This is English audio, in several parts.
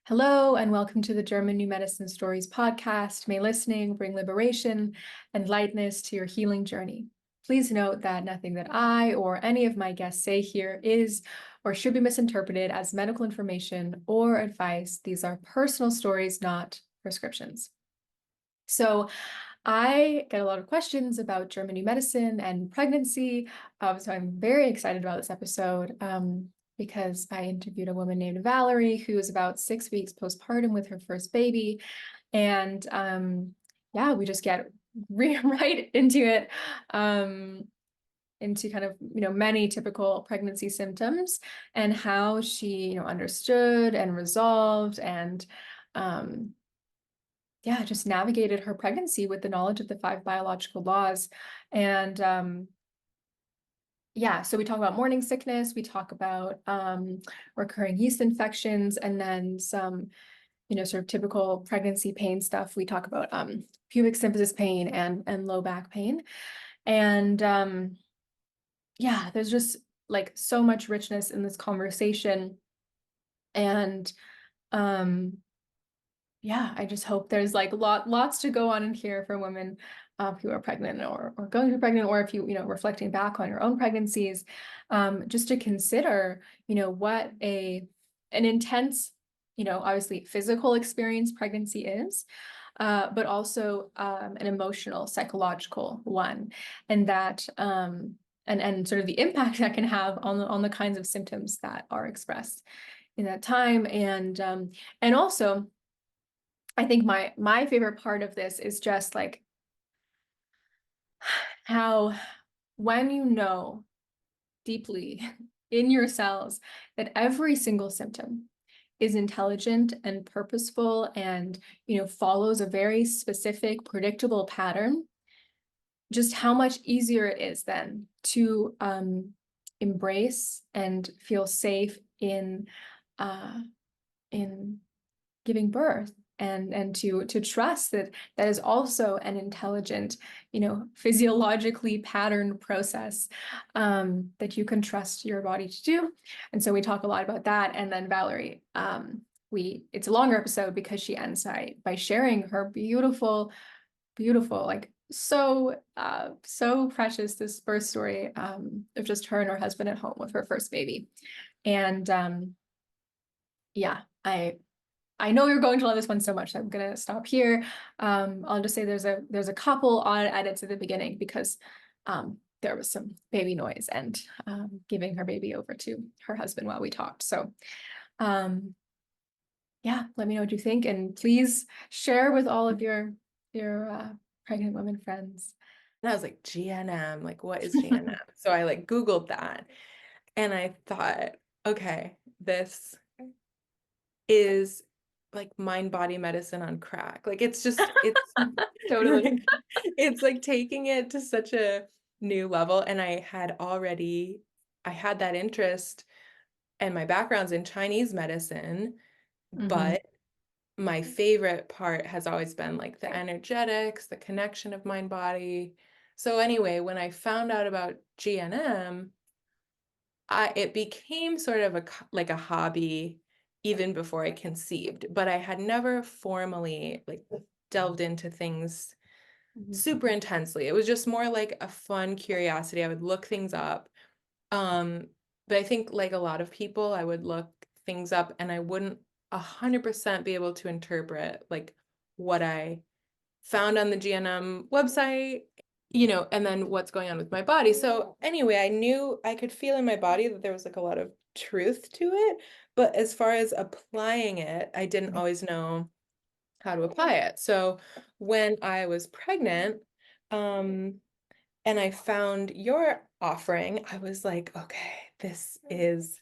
Hello, and welcome to the German New Medicine Stories podcast. May listening bring liberation and lightness to your healing journey. Please note that nothing that I or any of my guests say here is or should be misinterpreted as medical information or advice. These are personal stories, not prescriptions. So I get a lot of questions about German New Medicine and pregnancy. So I'm very excited about this episode. Because I interviewed a woman named Valerie who was about 6 weeks postpartum with her first baby. And yeah, we just get right into it, into kind of, many typical pregnancy symptoms and how she, understood and resolved and yeah, just navigated her pregnancy with the knowledge of the 5 biological laws. And yeah, so we talk about morning sickness, we talk about recurring yeast infections, and then some, sort of typical pregnancy pain stuff. We talk about pubic symphysis pain and low back pain. And yeah, there's just like so much richness in this conversation. And yeah, I just hope there's like lots to go on in here for women who are pregnant or going to be pregnant, or if reflecting back on your own pregnancies, just to consider, what an intense, obviously physical experience pregnancy is, but also an emotional, psychological one, and that and sort of the impact that can have on the kinds of symptoms that are expressed in that time, and also. I think my favorite part of this is just like how when you know deeply in your cells that every single symptom is intelligent and purposeful and follows a very specific, predictable pattern, just how much easier it is then to embrace and feel safe in giving birth, and to trust that that is also an intelligent, physiologically patterned process that you can trust your body to do. And so we talk a lot about that. And then Valerie, it's a longer episode because she ends by sharing her beautiful, like so precious, this birth story of just her and her husband at home with her first baby. And yeah, I know you're going to love this one so much, so I'm gonna stop here. I'll just say there's a couple odd edits at the beginning because there was some baby noise and giving her baby over to her husband while we talked. So yeah, let me know what you think, and please share with all of your pregnant women friends. And I was like, GNM, like what is GNM? So I like Googled that and I thought, okay, this is like mind body medicine on crack. Like it's Totally. it's like taking it to such a new level. And I had that interest, and my background's in Chinese medicine, Mm-hmm. but my favorite part has always been like the energetics, the connection of mind body. So anyway, when I found out about GNM, it became sort of like a hobby even before I conceived, but I had never formally like delved into things super intensely. It was just more like a fun curiosity. I would look things up. Um, but I think like a lot of people, I would look things up and I wouldn't 100% be able to interpret like what I found on the GNM website, and then what's going on with my body. So anyway, I knew I could feel in my body that there was like a lot of truth to it, but as far as applying it, I didn't always know how to apply it. So when I was pregnant, and I found your offering, I was like, okay, this is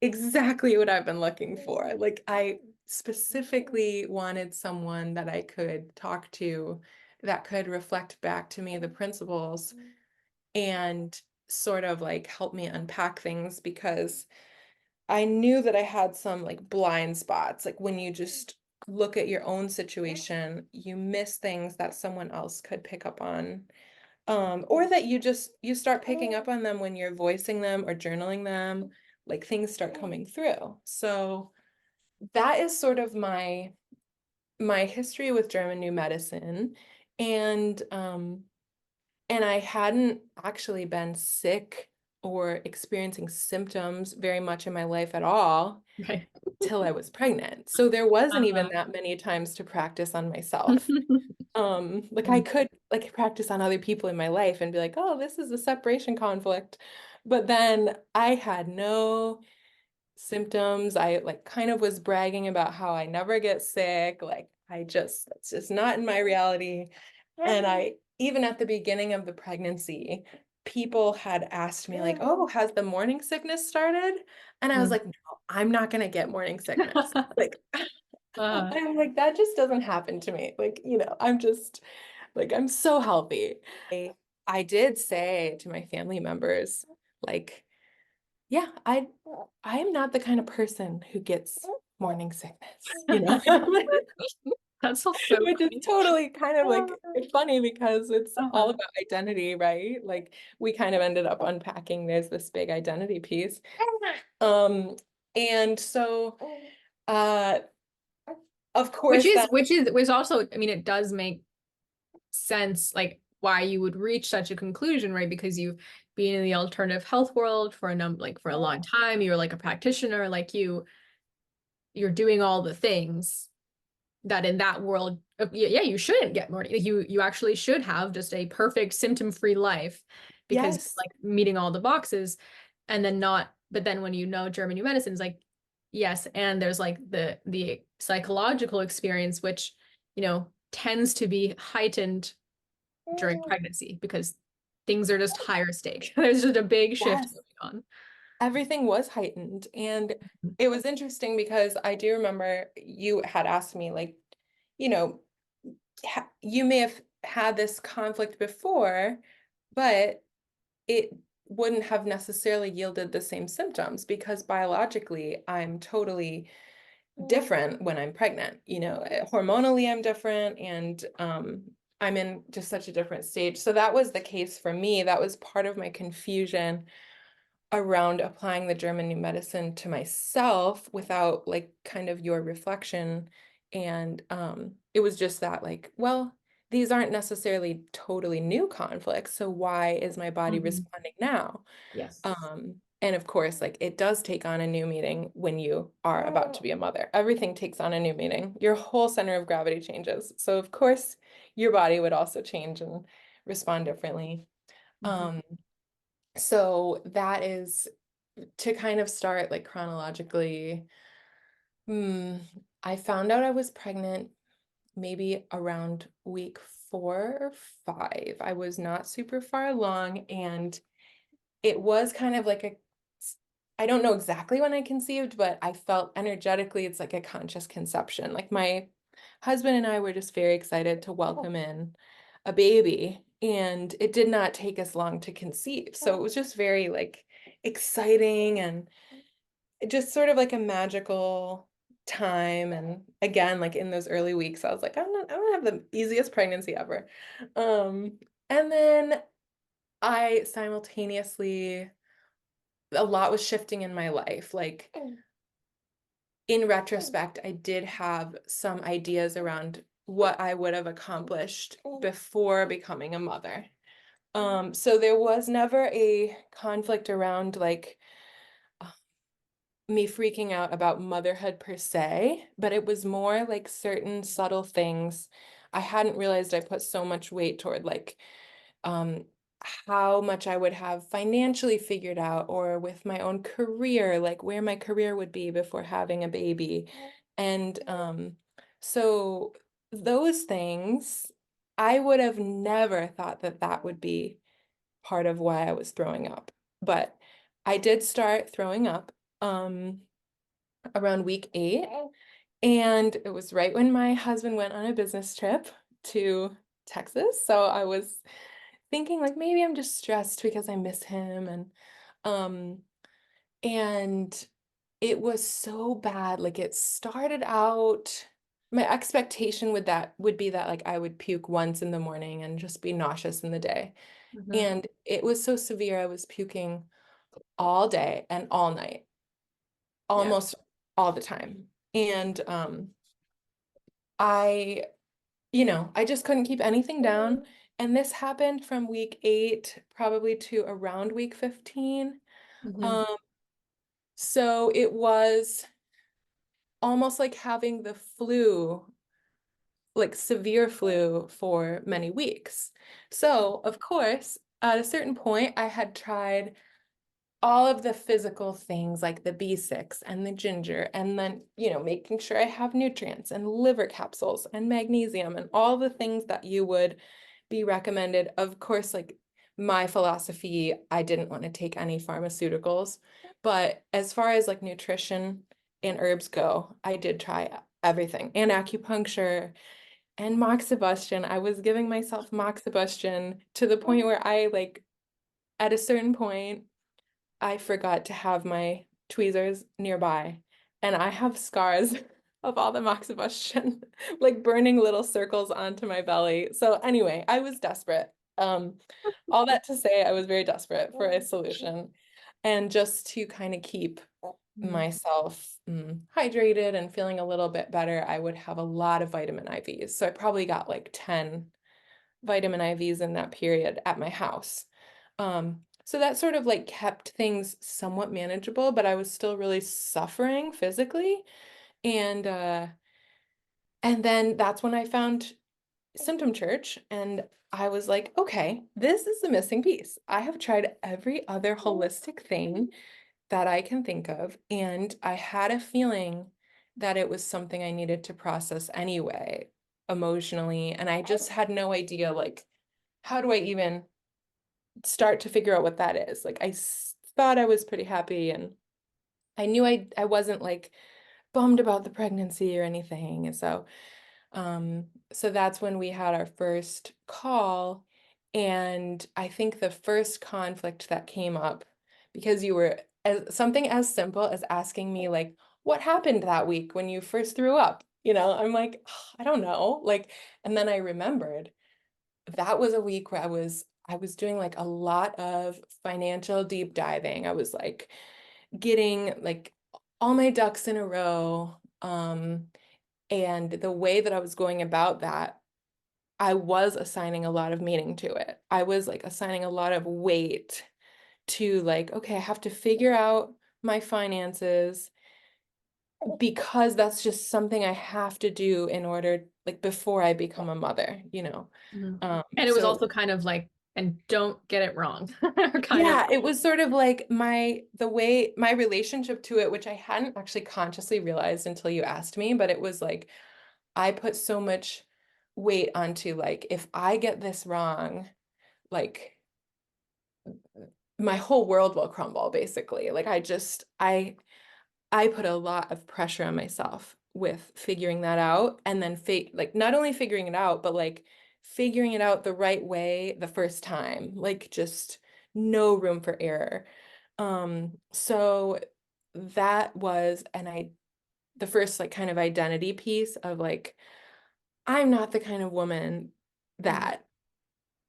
exactly what I've been looking for. Like, I specifically wanted someone that I could talk to that could reflect back to me the principles and sort of like help me unpack things, because I knew that I had some like blind spots. Like when you just look at your own situation, you miss things that someone else could pick up on. Or that you start picking up on them when you're voicing them or journaling them, like things start coming through. So that is sort of my history with German new medicine. And I hadn't actually been sick or experiencing symptoms very much in my life at all Right. till I was pregnant. So there wasn't even Uh-huh. that many times to practice on myself. Like I Mm. could like practice on other people in my life and be like, oh, this is a separation conflict. But then I had no symptoms. I like kind of was bragging about how I never get sick. Like that's just not in my reality. And I, even at the beginning of the pregnancy, people had asked me like, oh, has the morning sickness started? And I was Mm. like, no, I'm not gonna get morning sickness. Like, Uh, I'm like, that just doesn't happen to me. Like, I'm just like, I'm so healthy. I did say to my family members, like, yeah, I am not the kind of person who gets morning sickness, that's all so which is funny. totally kind of like it's funny because it's all Uh-huh. about identity, right? Like we kind of ended up unpacking there's this big identity piece. Um, and so uh of course then Which also, I mean, it does make sense, like why you would reach such a conclusion, right? Because you've been in the alternative health world for like for a long time. You're like a practitioner, like you're doing all the things that in that world, yeah, you shouldn't get morning. You actually should have just a perfect symptom-free life because yes, like meeting all the boxes, and then not. But then when you know German new medicine is like, yes, and there's like the psychological experience, which tends to be heightened during pregnancy because things are just higher stake. There's just a big shift yes. going Everything was heightened. And on. it was interesting because I do remember you had asked me, like, you know, you may have had this conflict before, but it wouldn't have necessarily yielded the same symptoms because biologically, I'm totally different when I'm pregnant. Hormonally, I'm different, and I'm in just such a different stage. So that was the case for me. That was part of my confusion around applying the German new medicine to myself without like kind of your reflection. And it was just that like, well, these aren't necessarily totally new conflicts. So why is my body Mhm. responding now? Yes. And of course, like it does take on a new meaning when you are about to be a mother. Everything takes on a new meaning. Your whole center of gravity changes. So of course, your body would also change and respond differently. Mhm. Um, so that is to kind of start like chronologically. Hmm, I found out I was pregnant maybe around week 4 or 5. I was not super far along, and it was kind of like I don't know exactly when I conceived, but I felt energetically it's like a conscious conception. Like my husband and I were just very excited to welcome in a baby, and it did not take us long to conceive. So it was just very like exciting and just sort of like a magical time. And again, like in those early weeks, I was like, I don't have the easiest pregnancy ever. And then I simultaneously, a lot was shifting in my life. Like in retrospect, I did have some ideas around what I would have accomplished before becoming a mother. So there was never a conflict around like me freaking out about motherhood per se, but it was more like certain subtle things. I hadn't realized I put so much weight toward like um how much I would have financially figured out or with my own career, like where my career would be before having a baby. And so those things, I would have never thought that that would be part of why I was throwing up. But I did start throwing up. Around week 8. And it was right when my husband went on a business trip to Texas. So I was thinking like maybe I'm just stressed because I miss him um and it was so bad. Like it started out my expectation would be that like I would puke once in the morning and just be nauseous in the day. Mhm. And it was so severe I was puking all day and all night, Yeah. almost all the time. And I, I just couldn't keep anything down. And this happened from week 8 probably to around week 15. Mhm. Um, so it was almost like having the flu, like severe flu for many weeks. So, of course, at a certain point, I had tried all of the physical things like the B6 and the ginger, and then, making sure I have nutrients and liver capsules and magnesium and all the things that you would be recommended. Of course, like my philosophy, I didn't want to take any pharmaceuticals, but as far as like nutrition and herbs go, I did try everything and acupuncture and moxibustion. I was giving myself moxibustion to the point where I like at a certain point I forgot to have my tweezers nearby, and I have scars of all the moxibustion, like burning little circles onto my belly. So anyway, I was desperate. All that to say, I was very desperate for a solution, and just to kind of keep Mhm. myself hydrated and feeling a little bit better, I would have a lot of vitamin IVs. So I probably got like 10 vitamin IVs in that period at my house. So that sort of like kept things somewhat manageable, but I was still really suffering physically. And and then that's when I found Symptom Church, and I was like, okay, this is the missing piece. I have tried every other holistic thing that I can think of, and I had a feeling that it was something I needed to process anyway, emotionally, and I just had no idea like how do I even start to figure out what that is? Like thought I was pretty happy, and I knew I wasn't like bummed about the pregnancy or anything. And so that's when we had our first call, and I think the first conflict that came up because you were something as simple as asking me like what happened that week when you first threw up. I'm like, "Oh, I don't know." Like, and then I remembered that was a week where I was doing like a lot of financial deep diving. I was like getting like all my ducks in a row. And the way that I was going about that, I was assigning a lot of meaning to it. I was like assigning a lot of weight to like, okay, I have to figure out my finances because that's just something I have to do in order, like before I become a mother. Mhm. Um, And it was so also kind of like, and don't get it wrong, kind of. Yeah, it was sort of like the way my relationship to it, which I hadn't actually consciously realized until you asked me, but it was like I put so much weight onto like if I get this wrong, like my whole world will crumble basically. Like I put a lot of pressure on myself with figuring that out, and then like not only figuring it out, but like figuring it out the right way the first time, like just no room for error. So that was the first like kind of identity piece of like I'm not the kind of woman Mhm. that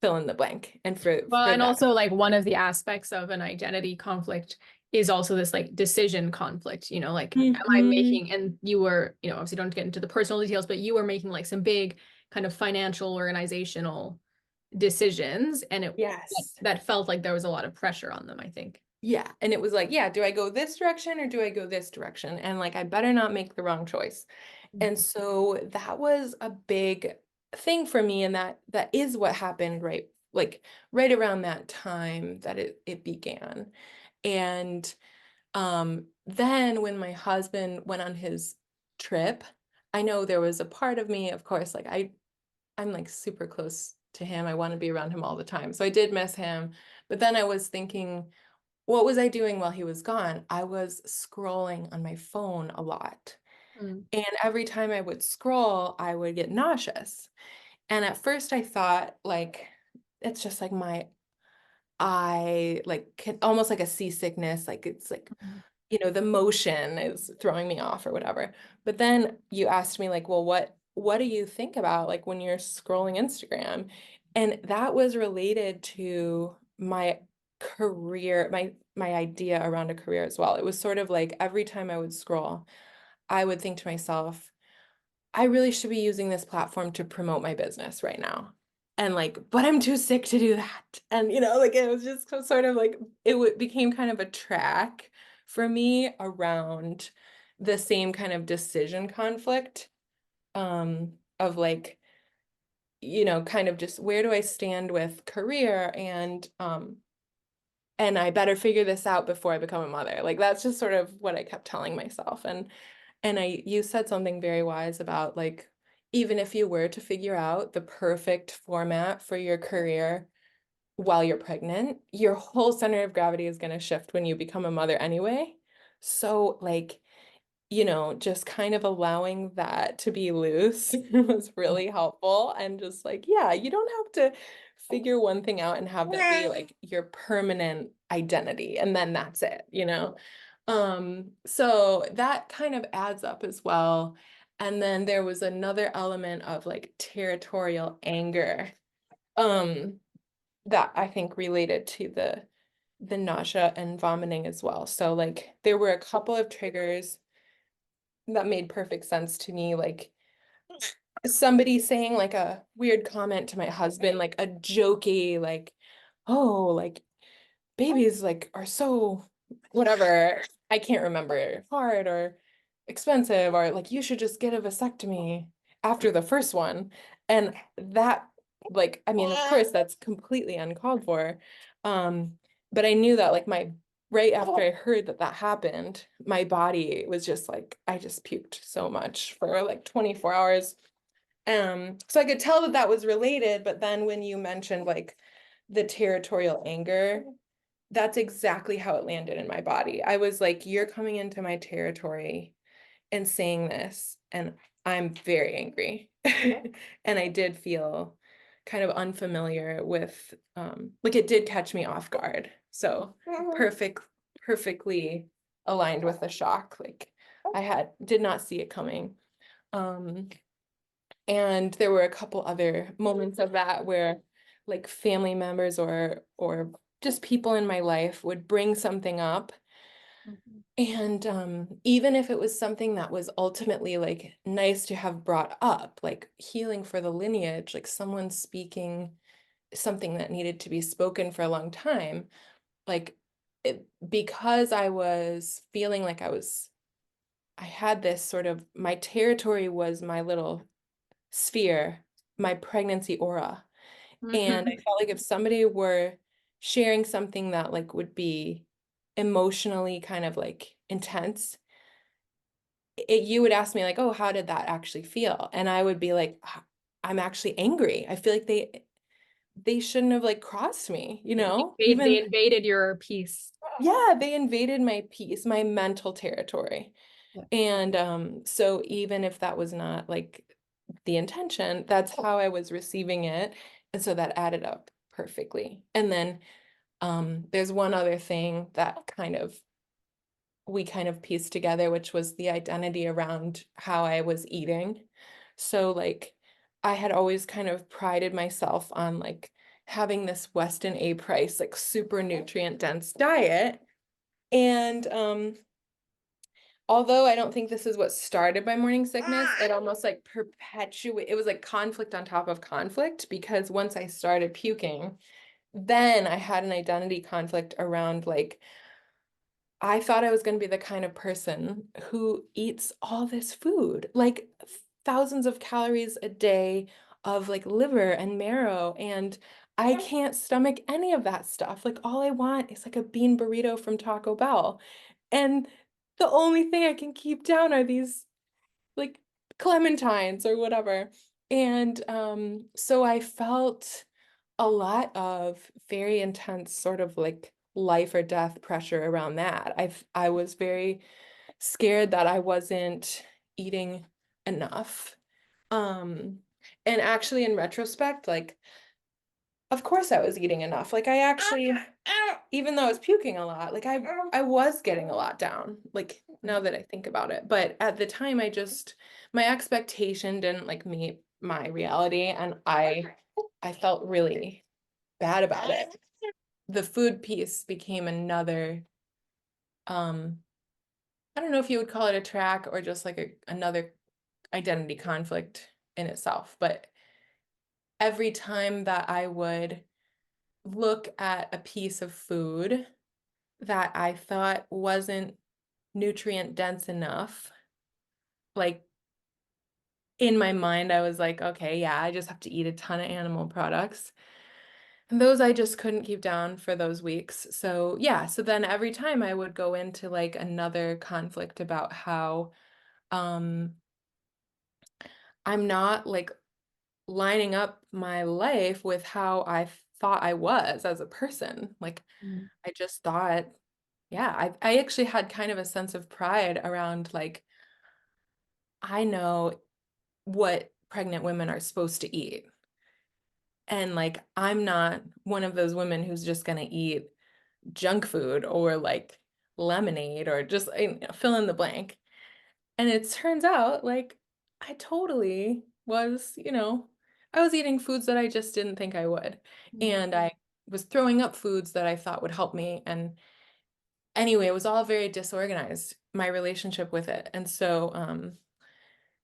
fill in the blank. And for Well, for and that. also like one of the aspects of an identity conflict is also this like decision conflict, like am I Hmm. making, and you were, obviously don't get into the personal details, but you were making like some big kind of financial organizational decisions, and Yes. that felt like there was a lot of pressure on them, I think. Yeah. And it was like, yeah, do I go this direction or do I go this direction? And like, I better not make the wrong choice. And Mhm. so that was a big thing for me. And that is what happened right around that time that it began. And then when my husband went on his trip, I know there was a part of me, of course, like I'm like super close to him. I want to be around him all the time. So I did miss him. But then I was thinking, what was I doing while he was gone? I was scrolling on my phone a lot. Mm. And every time I would scroll, I would get nauseous. And at first I thought like it's just like my eye, like almost like a seasickness, like it's like Mhm. the motion is throwing me off or whatever. But then you asked me like, well, what do you think about like when you're scrolling Instagram? And that was related to my career, my idea around a career as well. It was sort of like every time I would scroll, I would think to myself, I really should be using this platform to promote my business right now. And like, but I'm too sick to do that. And like it was just sort of like became kind of a track for me around the same kind of decision conflict of like, kind of just where do I stand with career and I better figure this out before I become a mother. Like that's just sort of what I kept telling myself. And you said something very wise about like, even if you were to figure out the perfect format for your career while you're pregnant, your whole center of gravity is going to shift when you become a mother anyway. So like, just kind of allowing that to be loose was really helpful. And just like, yeah, you don't have to figure one thing out and have that be like your permanent identity. And then that's it. So that kind of adds up as well. And then there was another element of like territorial anger, um, that I think related to the nausea and vomiting as well. So like there were a couple of triggers that made perfect sense to me, like somebody saying like a weird comment to my husband, like a jokey, like, oh, like babies like are so whatever, I can't remember, hard or expensive, or like you should just get a vasectomy after the first one. And that, like, I mean, of course, that's completely uncalled for. But I knew that like right after I heard that that happened, my body was just like, I just puked so much for like 24 hours. So I could tell that that was related, but then when you mentioned like the territorial anger, that's exactly how it landed in my body. I was like, you're coming into my territory and saying this, and I'm very angry. And I did feel kind of unfamiliar with, like it did catch me off guard. So perfectly aligned with the shock. Like did not see it coming. Um, and there were a couple other moments of that where like family members or just people in my life would bring something up. Mhm. And even if it was something that was ultimately like nice to have brought up, like healing for the lineage, like someone speaking something that needed to be spoken for a long time, like because I was feeling like I had this sort of, my territory was my little sphere, my pregnancy aura. And I Mhm. felt like if somebody were sharing something that like would be emotionally kind of like intense, you would ask me like, oh, how did that actually feel? And I would be like, I'm actually angry. I feel like they shouldn't have like crossed me, They even, invaded your peace. yeah, they invaded my peace, my mental territory. Yeah. And so even if that was not like the intention, that's how I was receiving it. And so that added up perfectly. And then there's one other thing that we kind of pieced together, which was the identity around how I was eating. So like I had always kind of prided myself on like having this Weston A Price, like super nutrient dense diet. And although I don't think this is what started my morning sickness, it almost like it was like conflict on top of conflict, because once I started puking, then I had an identity conflict around like, I thought I was going to be the kind of person who eats all this food, like thousands of calories a day of like liver and marrow. And I can't stomach any of that stuff. Like all I want is like a bean burrito from Taco Bell. And the only thing I can keep down are these like clementines or whatever. And so I felt a lot of very intense sort of like life or death pressure around that. I was very scared that I wasn't eating enough. Um, and actually in retrospect, like of course I was eating enough. Like I actually, even though I was puking a lot, like I was getting a lot down, like now that I think about it. But at the time my expectation didn't like meet my reality, and I felt really bad about it. The food piece became another um I don't know if you would call it a track or just like another identity conflict in itself, but every time that I would look at a piece of food that I thought wasn't nutrient dense enough, like in my mind, I was like, okay, yeah, I just have to eat a ton of animal products. And those I just couldn't keep down for those weeks. So, yeah, so then every time I would go into like another conflict about how um I'm not like lining up my life with how I thought I was as a person. Like Mm. I just thought, yeah, I actually had kind of a sense of pride around like I know what pregnant women are supposed to eat. And like I'm not one of those women who's just gonna eat junk food or like lemonade or just fill in the blank. And it turns out like I totally was, I was eating foods that I just didn't think I would. Mm. And I was throwing up foods that I thought would help me. And anyway, it was all very disorganized, my relationship with it. And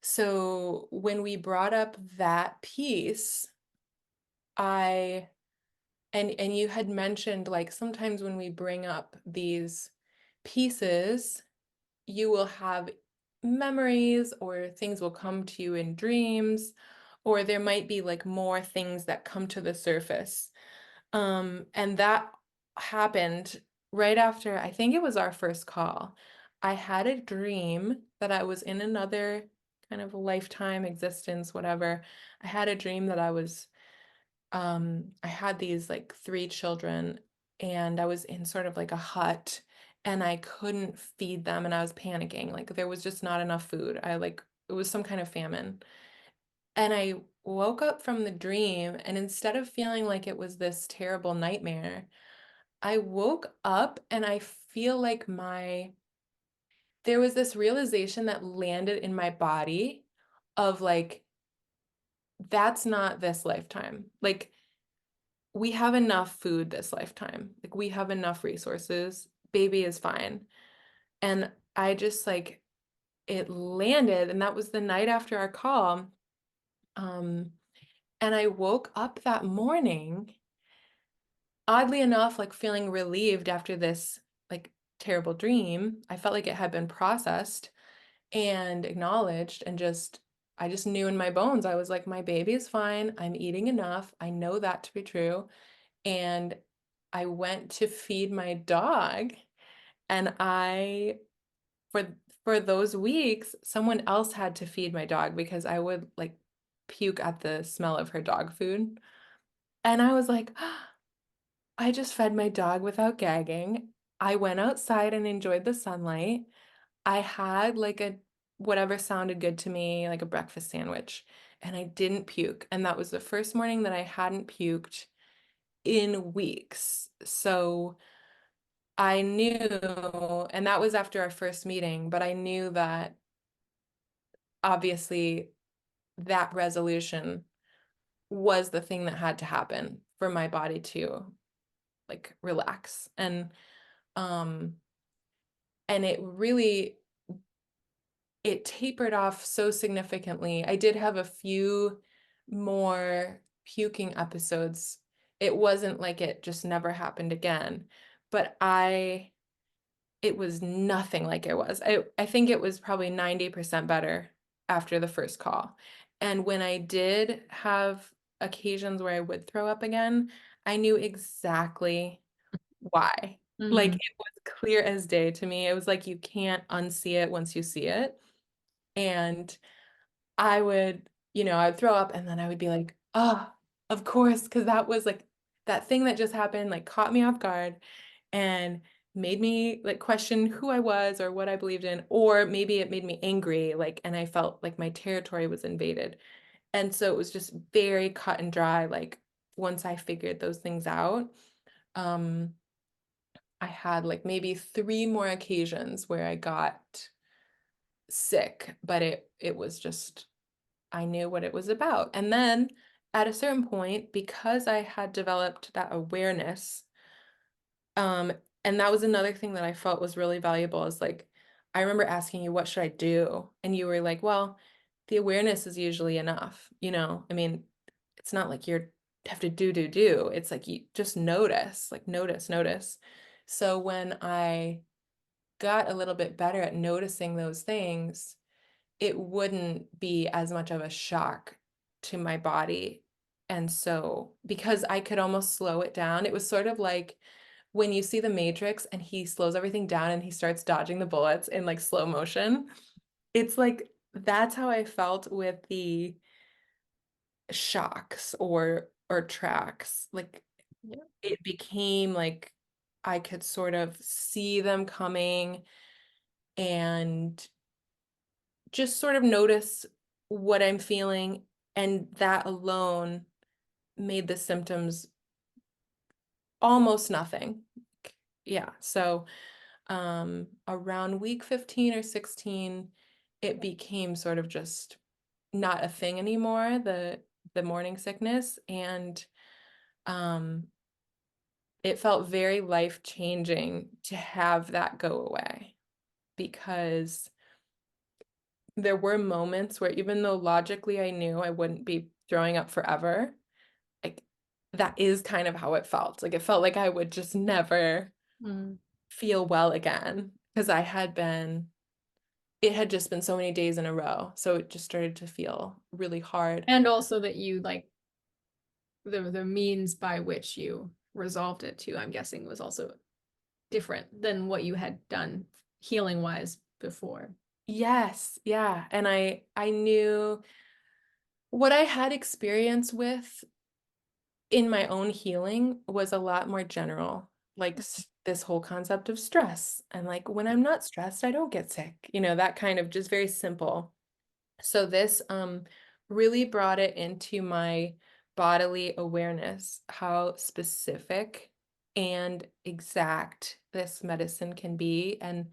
so when we brought up that piece, I and you had mentioned like sometimes when we bring up these pieces, you will have memories or things will come to you in dreams, or there might be like more things that come to the surface. And that happened right after, I think it was our first call. I had a dream that I was in another kind of lifetime existence, whatever. I had a dream that I had these like three children and I was in sort of like a hut and I couldn't feed them and I was panicking. Like there was just not enough food. It was some kind of famine. And I woke up from the dream and instead of feeling like it was this terrible nightmare, I woke up and I feel like there was this realization that landed in my body of like, that's not this lifetime. Like we have enough food this lifetime. Like we have enough resources. Baby is fine. And I just like it landed and that was the night after our call. Um and I woke up that morning oddly enough like feeling relieved after this like terrible dream. I felt like it had been processed and acknowledged and just I just knew in my bones. I was like my baby is fine. I'm eating enough. I know that to be true. And I went to feed my dog and for for those weeks someone else had to feed my dog because I would like puke at the smell of her dog food. And I was like, I just fed my dog without gagging. I went outside and enjoyed the sunlight. I had like a whatever sounded good to me, like a breakfast sandwich, and I didn't puke. And that was the first morning that I hadn't puked in weeks. So I knew, and that was after our first meeting, but I knew that obviously that resolution was the thing that had to happen for my body to like relax. Um and it tapered off so significantly. I did have a few more puking episodes. It wasn't like it just never happened again, but it was nothing like it was. I think it was probably 90% better after the first call. And when I did have occasions where I would throw up again, I knew exactly why. Like Mm. it was clear as day to me. It was like you can't unsee it once you see it. And I would throw up and then I would be like, oh, of course, because that was like that thing that just happened, like caught me off guard and made me like question who I was or what I believed in, or maybe it made me angry, like, and I felt like my territory was invaded. And so it was just very cut and dry, like once I figured those things out, um, I had like maybe three more occasions where I got sick, but it was just I knew what it was about. And then at a certain point, because I had developed that awareness, um, and that was another thing that I felt was really valuable is like I remember asking you, what should I do? And you were like, well, the awareness is usually enough, I mean, it's not like you're have to do. It's like you just notice, like notice. So when I got a little bit better at noticing those things, it wouldn't be as much of a shock to my body. And so, because I could almost slow it down, it was sort of like when you see the Matrix and he slows everything down and he starts dodging the bullets in like slow motion. It's like that's how I felt with the shocks or tracks. Like Yeah. it became like I could sort of see them coming and just sort of notice what I'm feeling, and that alone made the symptoms almost nothing. Yeah, so around week 15 or 16, it became sort of just not a thing anymore, the morning sickness, and um it felt very life-changing to have that go away because there were moments where even though logically I knew I wouldn't be throwing up forever, like that is kind of how it felt. Like it felt like I would just never Mm. feel well again because it had just been so many days in a row. So it just started to feel really hard. And also that you like the means by which you resolved it too, I'm guessing was also different than what you had done healing wise before. Yes, yeah. And I knew what I had experience with in my own healing was a lot more general, like this whole concept of stress. And like when I'm not stressed, I don't get sick, that kind of just very simple. So this really brought it into my bodily awareness, how specific and exact this medicine can be. And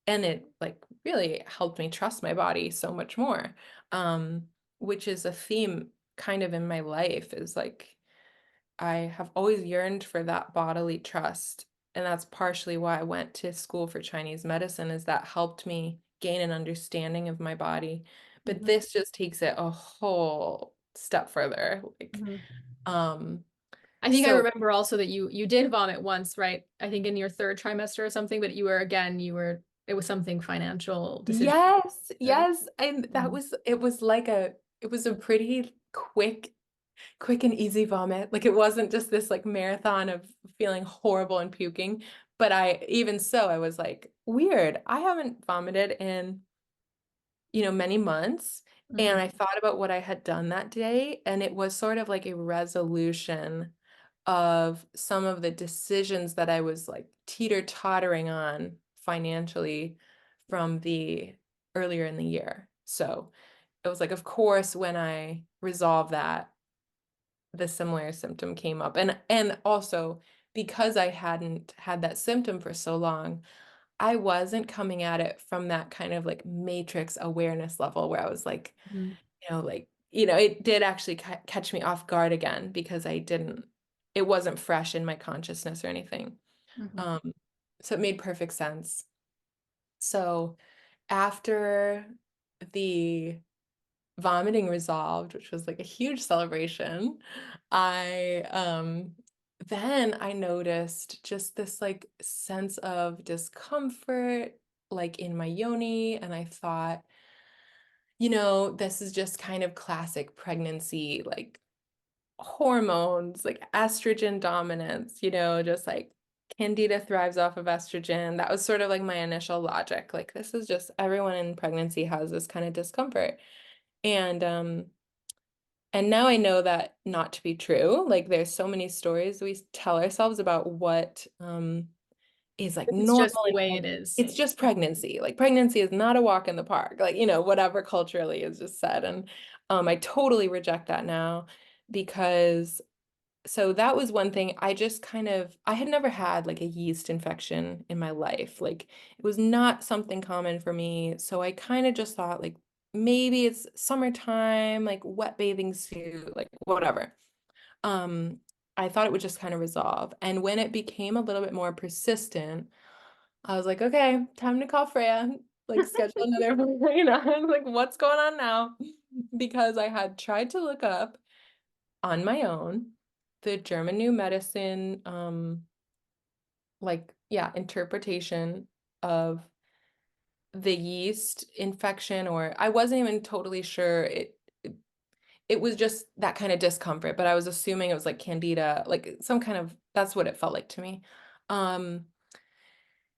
it like really helped me trust my body so much more. Um, which is a theme kind of in my life is like I have always yearned for that bodily trust. And that's partially why I went to school for Chinese medicine, is that helped me gain an understanding of my body. But Mhm. this just takes it a whole step further. Like, Mhm. um, I think I so remember also that you did vomit once, right? I think in your third trimester or something, but you were it was something financial decision. yes, Right? yes. And Mhm. it was a pretty quick and easy vomit. Like it wasn't just this like marathon of feeling horrible and puking. But even so, I was like, weird. I haven't vomited in, many months. And Mhm. I thought about what I had done that day, and it was sort of like a resolution of some of the decisions that I was like teeter-tottering on financially from the earlier in the year. So it was like, of course, when I resolved that, the similar symptom came up. And also because I hadn't had that symptom for so long, I wasn't coming at it from that kind of like matrix awareness level where I was like, Mhm. it did actually catch me off guard again because it wasn't fresh in my consciousness or anything. Mhm. Um, so it made perfect sense. So after the vomiting resolved, which was like a huge celebration, I then I noticed just this like sense of discomfort like in my yoni, and I thought, this is just kind of classic pregnancy like hormones, like estrogen dominance, just like Candida thrives off of estrogen. That was sort of like my initial logic. Like this is just everyone in pregnancy has this kind of discomfort. And now I know that not to be true. Like there's so many stories we tell ourselves about what is like It's just normal the and way it is. it's just pregnancy. Like pregnancy is not a walk in the park. Like, whatever culturally is just said. And I totally reject that now because so that was one thing I had never had like a yeast infection in my life. Like it was not something common for me. So I kind of just thought like maybe it's summertime, like wet bathing suit, like whatever. Um, I thought it would just kind of resolve. And when it became a little bit more persistent, I was like, okay, time to call Freya. like schedule another, you know, I was like, what's going on now? Because I had tried to look up on my own the German New Medicine, like, yeah, interpretation of the yeast infection, or I wasn't even totally sure it was just that kind of discomfort, but I was assuming it was like candida, like some kind of that's what it felt like to me. Um,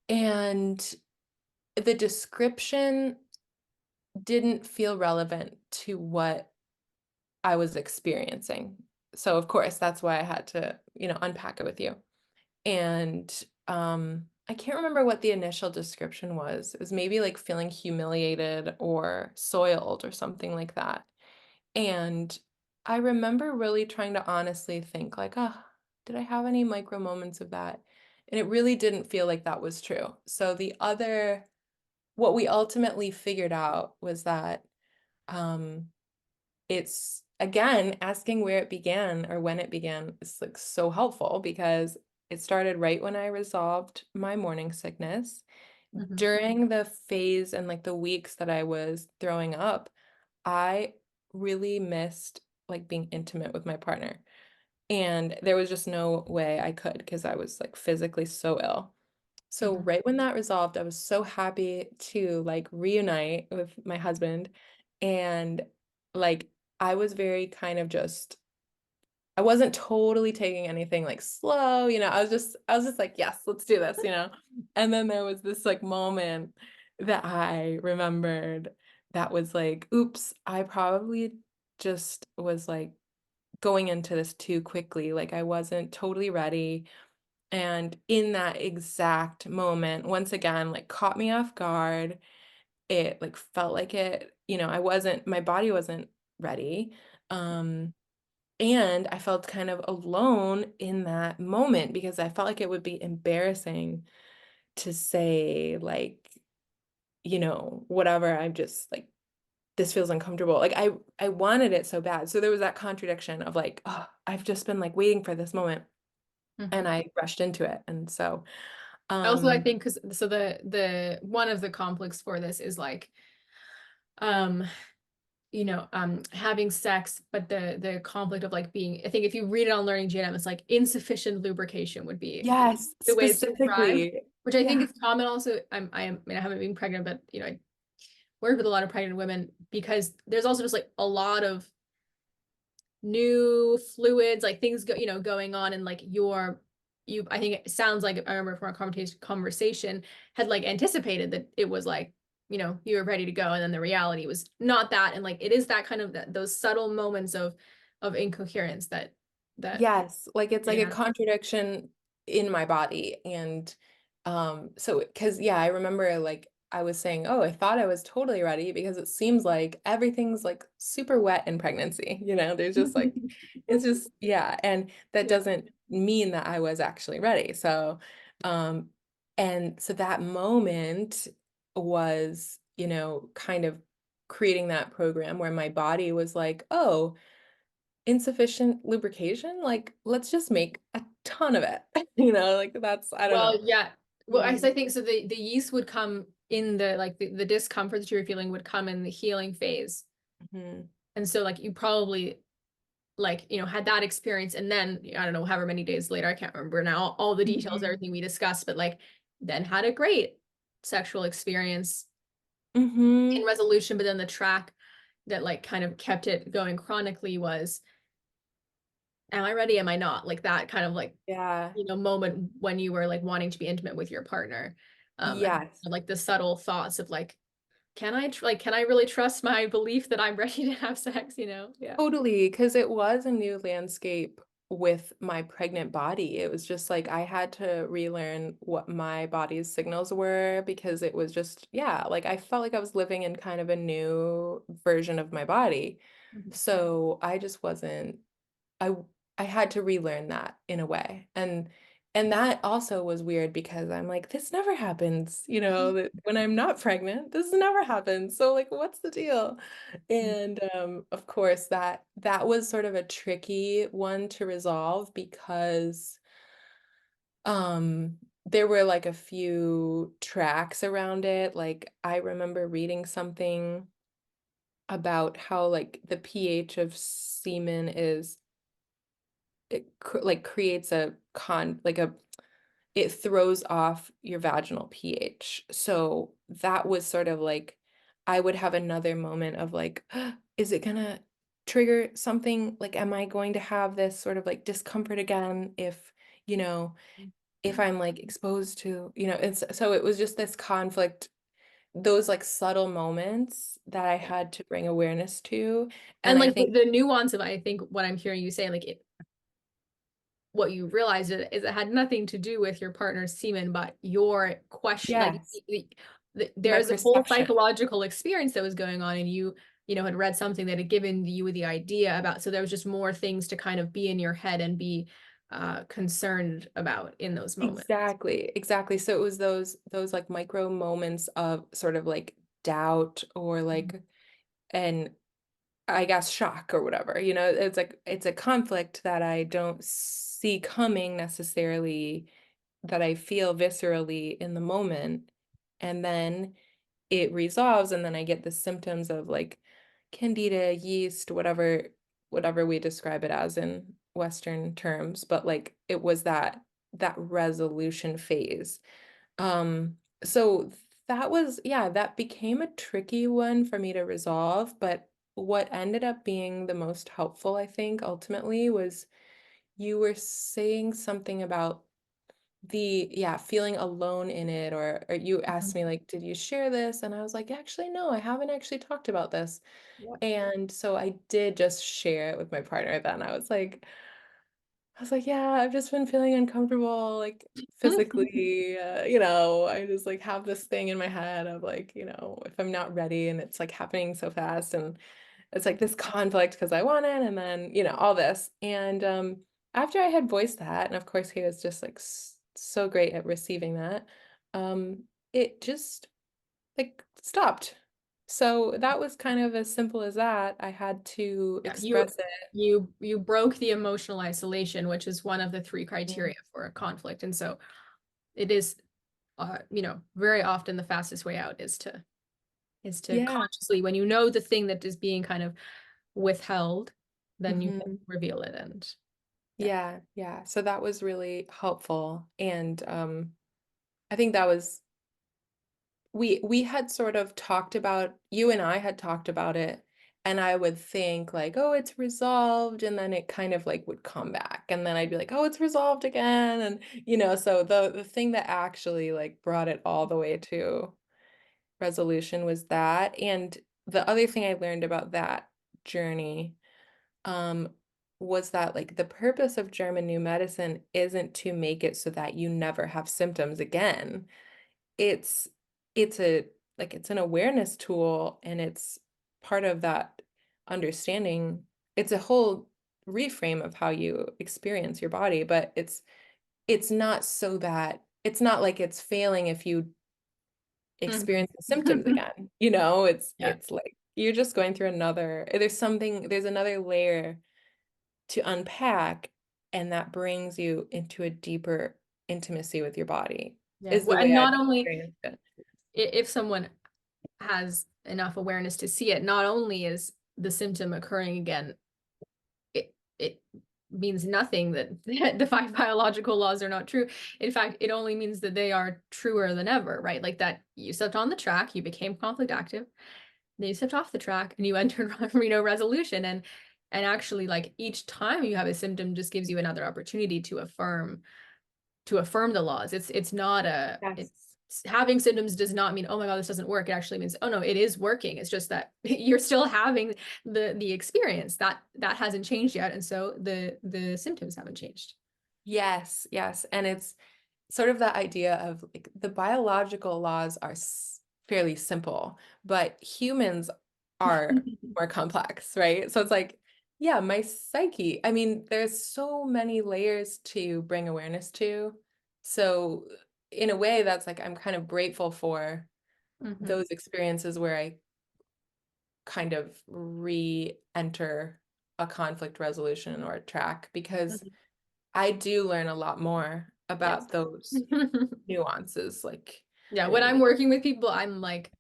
and the description didn't feel relevant to what I was experiencing. So of course, that's why I had to, unpack it with you. And I can't remember what the initial description was. It was maybe like feeling humiliated or soiled or something like that. And I remember really trying to honestly think like, oh, did I have any micro moments of that? And it really didn't feel like that was true. So what we ultimately figured out was that um, it's again asking where it began or when it began is like so helpful because it started right when I resolved my morning sickness. Mhm. During the phase and like the weeks that I was throwing up, I really missed like being intimate with my partner. And there was just no way I could because I was like physically so ill. So Mhm. right when that resolved, I was so happy to like reunite with my husband. And like I was very kind of just I wasn't totally taking anything like slow, I was just like, yes, let's do this, you know. And then there was this like moment that I remembered that was like, oops, I probably just was like going into this too quickly. Like I wasn't totally ready. And in that exact moment, once again, like caught me off guard. It like felt like my body wasn't ready. Um, and I felt kind of alone in that moment because I felt like it would be embarrassing to say, like, whatever, I'm just like, this feels uncomfortable. Like I wanted it so bad. So there was that contradiction of like, oh, I've just been like waiting for this moment and Mhm. I rushed into it. And so, Also, I um, think because so the one of the conflicts for this is like um having sex, but the conflict of like being, I think if you read it on Learning GNM, it's like insufficient lubrication would be yes, the way it's described, specifically. which I think Yeah. is common also. I mean, I haven't been pregnant, but I work with a lot of pregnant women because there's also just like a lot of new fluids, like things going on, and like I think it sounds like I remember from our conversation had like anticipated that it was like you were ready to go, and then the reality was not that, and like it is that kind of those subtle moments of incoherence that Yes, like it's like a yeah. contradiction in my body. And so because yeah, I remember like I was saying, oh, I thought I was totally ready because it seems like everything's like super wet in pregnancy, there's just like it's just yeah, and that Yeah. doesn't mean that I was actually ready. So and so that moment was, kind of creating that program where my body was like, oh, insufficient lubrication? Like, let's just make a ton of it. Like that's, I don't know. Well, yeah. Well, I Mm. think so. The yeast would come in the like the discomfort that you were feeling would come in the healing phase, Mhm. and so like you probably like had that experience, and then I don't know, however many days later, I can't remember now all the details, Mhm. everything we discussed, but like then had a great sexual experience in Mhm. resolution. But then the track that like kind of kept it going chronically was, am I ready, am I not, like that kind of like Yeah. moment when you were like wanting to be intimate with your partner, and Yes. like the subtle thoughts of like, can I really trust my belief that I'm ready to have sex, yeah. Totally, because it was a new landscape with my pregnant body. It was just like I had to relearn what my body's signals were because it was just, yeah, like I felt like I was living in kind of a new version of my body. Mhm. So I just wasn't I I had to relearn that in a way. And that also was weird because I'm like, this never happens, that when I'm not pregnant, this never happens. So like what's the deal? And of course that was sort of a tricky one to resolve because there were like a few tracks around it. Like I remember reading something about how like the pH of semen is like creates a con like a it throws off your vaginal pH. So that was sort of like I would have another moment of like, is it gonna trigger something? Like, am I going to have this sort of like discomfort again if, you know, if I'm like exposed to, it's so it was just this conflict, those like subtle moments that I had to bring awareness to. And And I like think, the nuance of, I think what I'm hearing you say, like what you realized is it had nothing to do with your partner's semen, but your question, like yes, my there's a whole perception. psychological experience that was going on, and you know, had read something that had given you the idea about, so there was just more things to kind of be in your head and be concerned about in those moments. Exactly, exactly. So it was those like micro moments of sort of like doubt or like and I guess shock or whatever. It's like it's a conflict that I don't see coming necessarily, that I feel viscerally in the moment. And then it resolves, and then I get the symptoms of like candida, yeast, whatever we describe it as in Western terms, but like it was that resolution phase. So that was, yeah, that became a tricky one for me to resolve, but what ended up being the most helpful, I think, ultimately was you were saying something about yeah, feeling alone in it, or you asked Mhm. me like, did you share this? And I was like, actually, no, I haven't actually talked about this. Yeah. And so I did just share it with my partner then. I was like, yeah, I've just been feeling uncomfortable, like physically, I just like have this thing in my head of like, if I'm not ready and it's like happening so fast, and it's like this conflict because I want it, and then, all this. And after I had voiced that, and of course he was just like so great at receiving that, um, it just like stopped. So that was kind of as simple as that. I had to Yeah, you express it. you broke the emotional isolation, which is one of the three Mm. criteria for a conflict. And so it is you know, very often the fastest way out is to Yeah. consciously, when you know the thing that is being kind of withheld, then you can Hmm. reveal it. And yeah. Yeah, yeah. So that was really helpful. And I think that was we had sort of talked about, you and I had talked about it, and I would think like, oh, it's resolved, and then it kind of like would come back, and then I'd be like, oh, it's resolved again. And so the thing that actually like brought it all the way to resolution was that. And the other thing I learned about that journey um, was that like the purpose of German New Medicine isn't to make it so that you never have symptoms again. It's it's a like it's an awareness tool, and it's part of that understanding. It's a whole reframe of how you experience your body, but it's not so that it's not like it's failing if you Mhm. experience the symptoms again. It's Yeah. it's like you're just going through there's another layer to unpack, and that brings you into a deeper intimacy with your body, Yeah. is the Well, way and I've not only experienced it. if someone has enough awareness to see it, not only is the symptom occurring again, it means nothing that the five biological laws are not true. In fact, it only means that they are truer than ever, right? Like that you stepped on the track, you became conflict active, then you stepped off the track and you entered, resolution. And actually, like each time you have a symptom just gives you another opportunity to affirm the laws. It's not Yes. it's having symptoms does not mean, oh my God, this doesn't work. It actually means, oh no, it is working. It's just that you're still having the experience that hasn't changed yet. And so the symptoms haven't changed. Yes, yes. And it's sort of that idea of like the biological laws are fairly simple, but humans are more complex, right? So it's like, yeah, my psyche, I mean, there's so many layers to bring awareness to. So in a way, that's like I'm kind of grateful for Mhm. those experiences where I kind of re-enter a conflict resolution or a track, because Mhm. I do learn a lot more Yes. about those nuances, like Yeah, when I'm really. working with people, I'm like,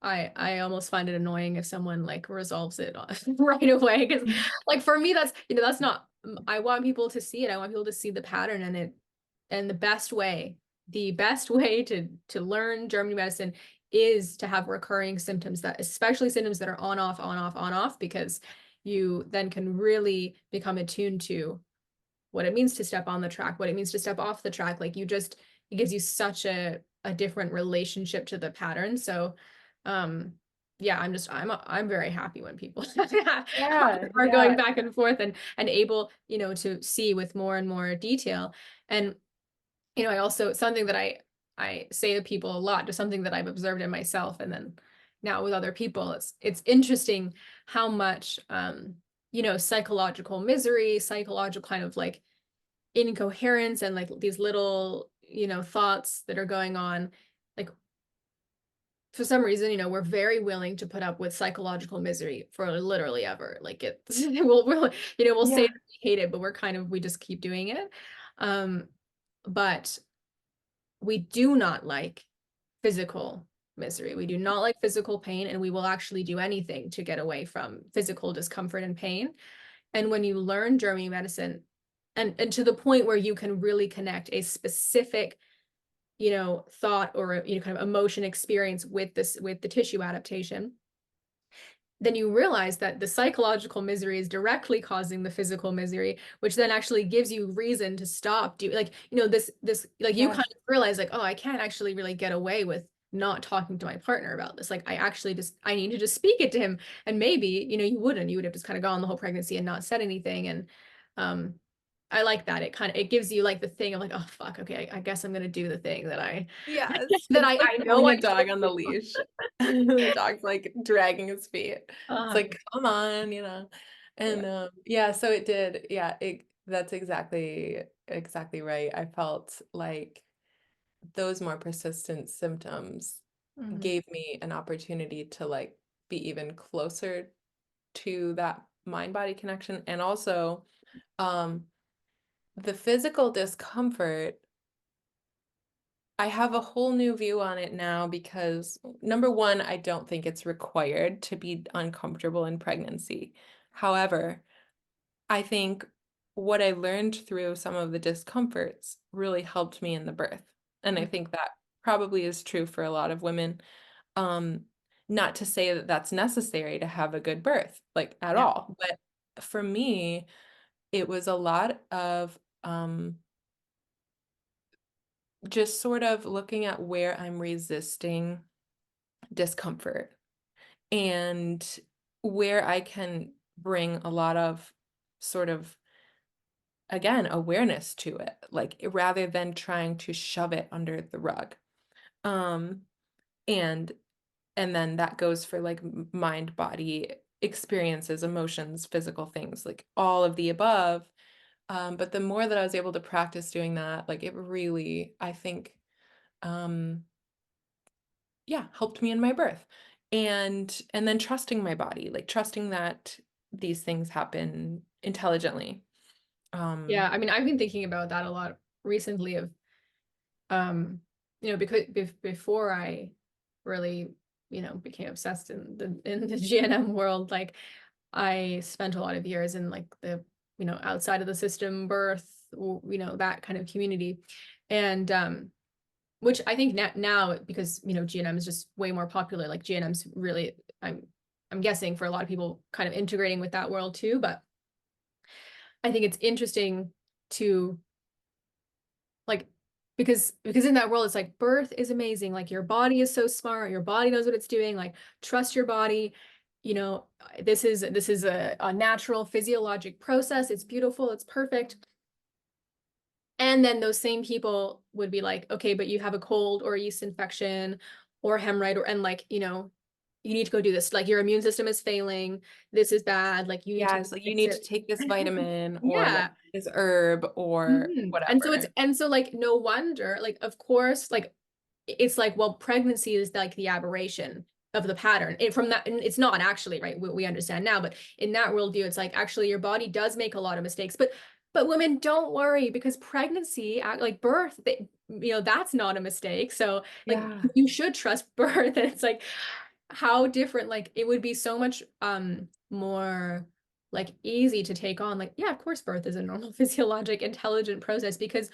I almost find it annoying if someone like resolves it right away. Because like for me, that's that's not, I want people to see it. I want people to see the pattern and it, and the best way to learn German medicine is to have recurring symptoms, that especially symptoms that are on off, on off, on off, because you then can really become attuned to what it means to step on the track, what it means to step off the track. Like you just, it gives you such a different relationship to the pattern. So, yeah, I'm very happy when people Yeah, are going yeah, back and forth and able, to see with more and more detail. And, I also, something that I say to people a lot, just something that I've observed in myself, and then now with other people, it's interesting how much, psychological misery, psychological kind of like incoherence, and like these little, thoughts that are going on. Like for some reason, we're very willing to put up with psychological misery for literally ever. Like we'll say yeah, that we hate it, but we just keep doing it. Um, but we do not like physical misery. We do not like physical pain, and we will actually do anything to get away from physical discomfort and pain. And when you learn German medicine, and to the point where you can really connect a specific, thought or kind of emotion experience with the tissue adaptation, then you realize that the psychological misery is directly causing the physical misery, which then actually gives you reason to stop do like, this like you kind yes. of realize like, oh, I can't actually really get away with not talking to my partner about this. Like I need to just speak it to him. And maybe, you would have just kind of gone the whole pregnancy and not said anything. And um I like that. It gives you like the thing of like, oh fuck, okay, I guess I'm gonna do the thing that I Yes, that it's like I know pulling I a dog on the leash. The dog's like dragging his feet. It's uh, like, come on, yeah. And yeah, so it did. Yeah, that's exactly right. I felt like those more persistent symptoms Mhm. gave me an opportunity to like be even closer to that mind body connection, and also um the physical discomfort. I have a whole new view on it now because number one, I don't think it's required to be uncomfortable in pregnancy. However, I think what I learned through some of the discomforts really helped me in the birth. And I think that probably is true for a lot of women. Um, Not to say that that's necessary to have a good birth, like at Yeah. all. But for me, it was a lot of just sort of looking at where I'm resisting discomfort and where I can bring a lot of sort of, again, awareness to it, like rather than trying to shove it under the rug. Um, and and then that goes for like mind, body experiences, emotions, physical things, like all of the above. But the more that I was able to practice doing that, like it really, I think, um, yeah, helped me in my birth. And then trusting my body, like trusting that these things happen intelligently. Yeah, Um, I mean, I've been thinking about that a lot recently of because before I really, became obsessed in the GNM world, like I spent a lot of years in like the, outside of the system birth, that kind of community. And which I think now because, GNM is just way more popular, like GNM's really, I'm guessing for a lot of people kind of integrating with that world too, but I think it's interesting to like because in that world it's like birth is amazing, like your body is so smart, your body knows what it's doing, like trust your body, this is a natural physiologic process, it's beautiful, it's perfect. And then those same people would be like, okay, but you have a cold or a yeast infection or hemorrhoid, and like, you need to go do this, like your immune system is failing, this is bad, like you need yeah, to it's like you fix need to it. take this vitamin or like Yeah. this herb or whatever. And so like no wonder, like of course, like it's like, well, pregnancy is like the aberration of the pattern. From that, and it's not actually, right? We understand now, but in that worldview, it's like actually your body does make a lot of mistakes. But But women, don't worry because pregnancy, like birth, that's not a mistake. So like Yeah. you should trust birth. And it's like how different, like it would be so much more like easy to take on. Like, yeah, of course, birth is a normal physiologic, intelligent process because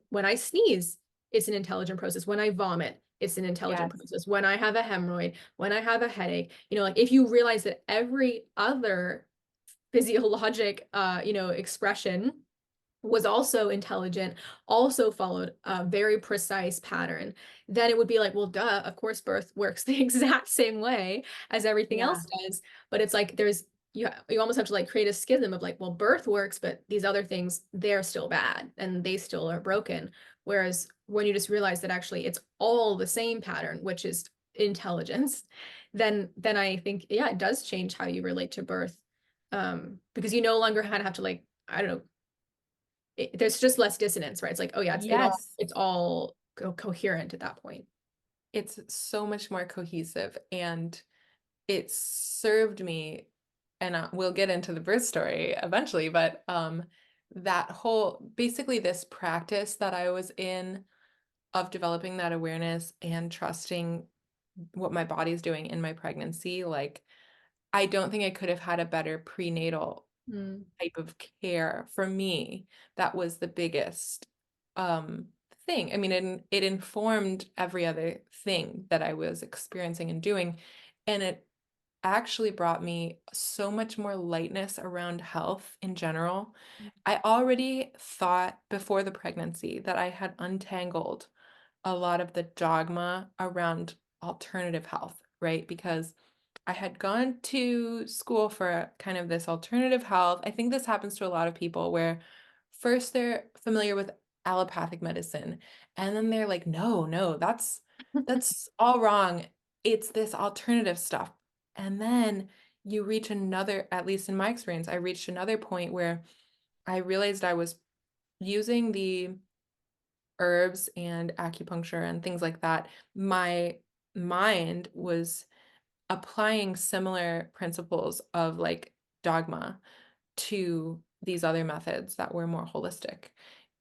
when I sneeze, it's an intelligent process. When I vomit, it's an intelligent Yes. process. When I have a hemorrhoid, when I have a headache, like if you realize that every other physiologic expression was also intelligent, also followed a very precise pattern, then it would be like, well, duh, of course birth works the exact same way as everything Yeah. else does. But it's like you almost have to like create a schism of like, well, birth works, but these other things, they're still bad and they still are broken. Whereas when you just realize that actually it's all the same pattern, which is intelligence, then I think, yeah, it does change how you relate to birth. Because you no longer kind of have to like, I don't know, there's just less dissonance, right? It's like, oh yeah, Yes. it's all coherent at that point. It's so much more cohesive, and it served me, and we'll get into the birth story eventually, but that whole basically this practice that I was in of developing that awareness and trusting what my body's doing in my pregnancy, like I don't think I could have had a better prenatal Mm. type of care for me. That was the biggest um thing. I mean, it informed every other thing that I was experiencing and doing, and it actually brought me so much more lightness around health in general. I already thought before the pregnancy that I had untangled a lot of the dogma around alternative health, right? Because I had gone to school for kind of this alternative health. I think this happens to a lot of people where first they're familiar with allopathic medicine and then they're like, no, no, that's all wrong. It's this alternative stuff. And then you reach another, at least in my experience, I reached another point where I realized I was using the herbs and acupuncture and things like that. My mind was applying similar principles of like dogma to these other methods that were more holistic.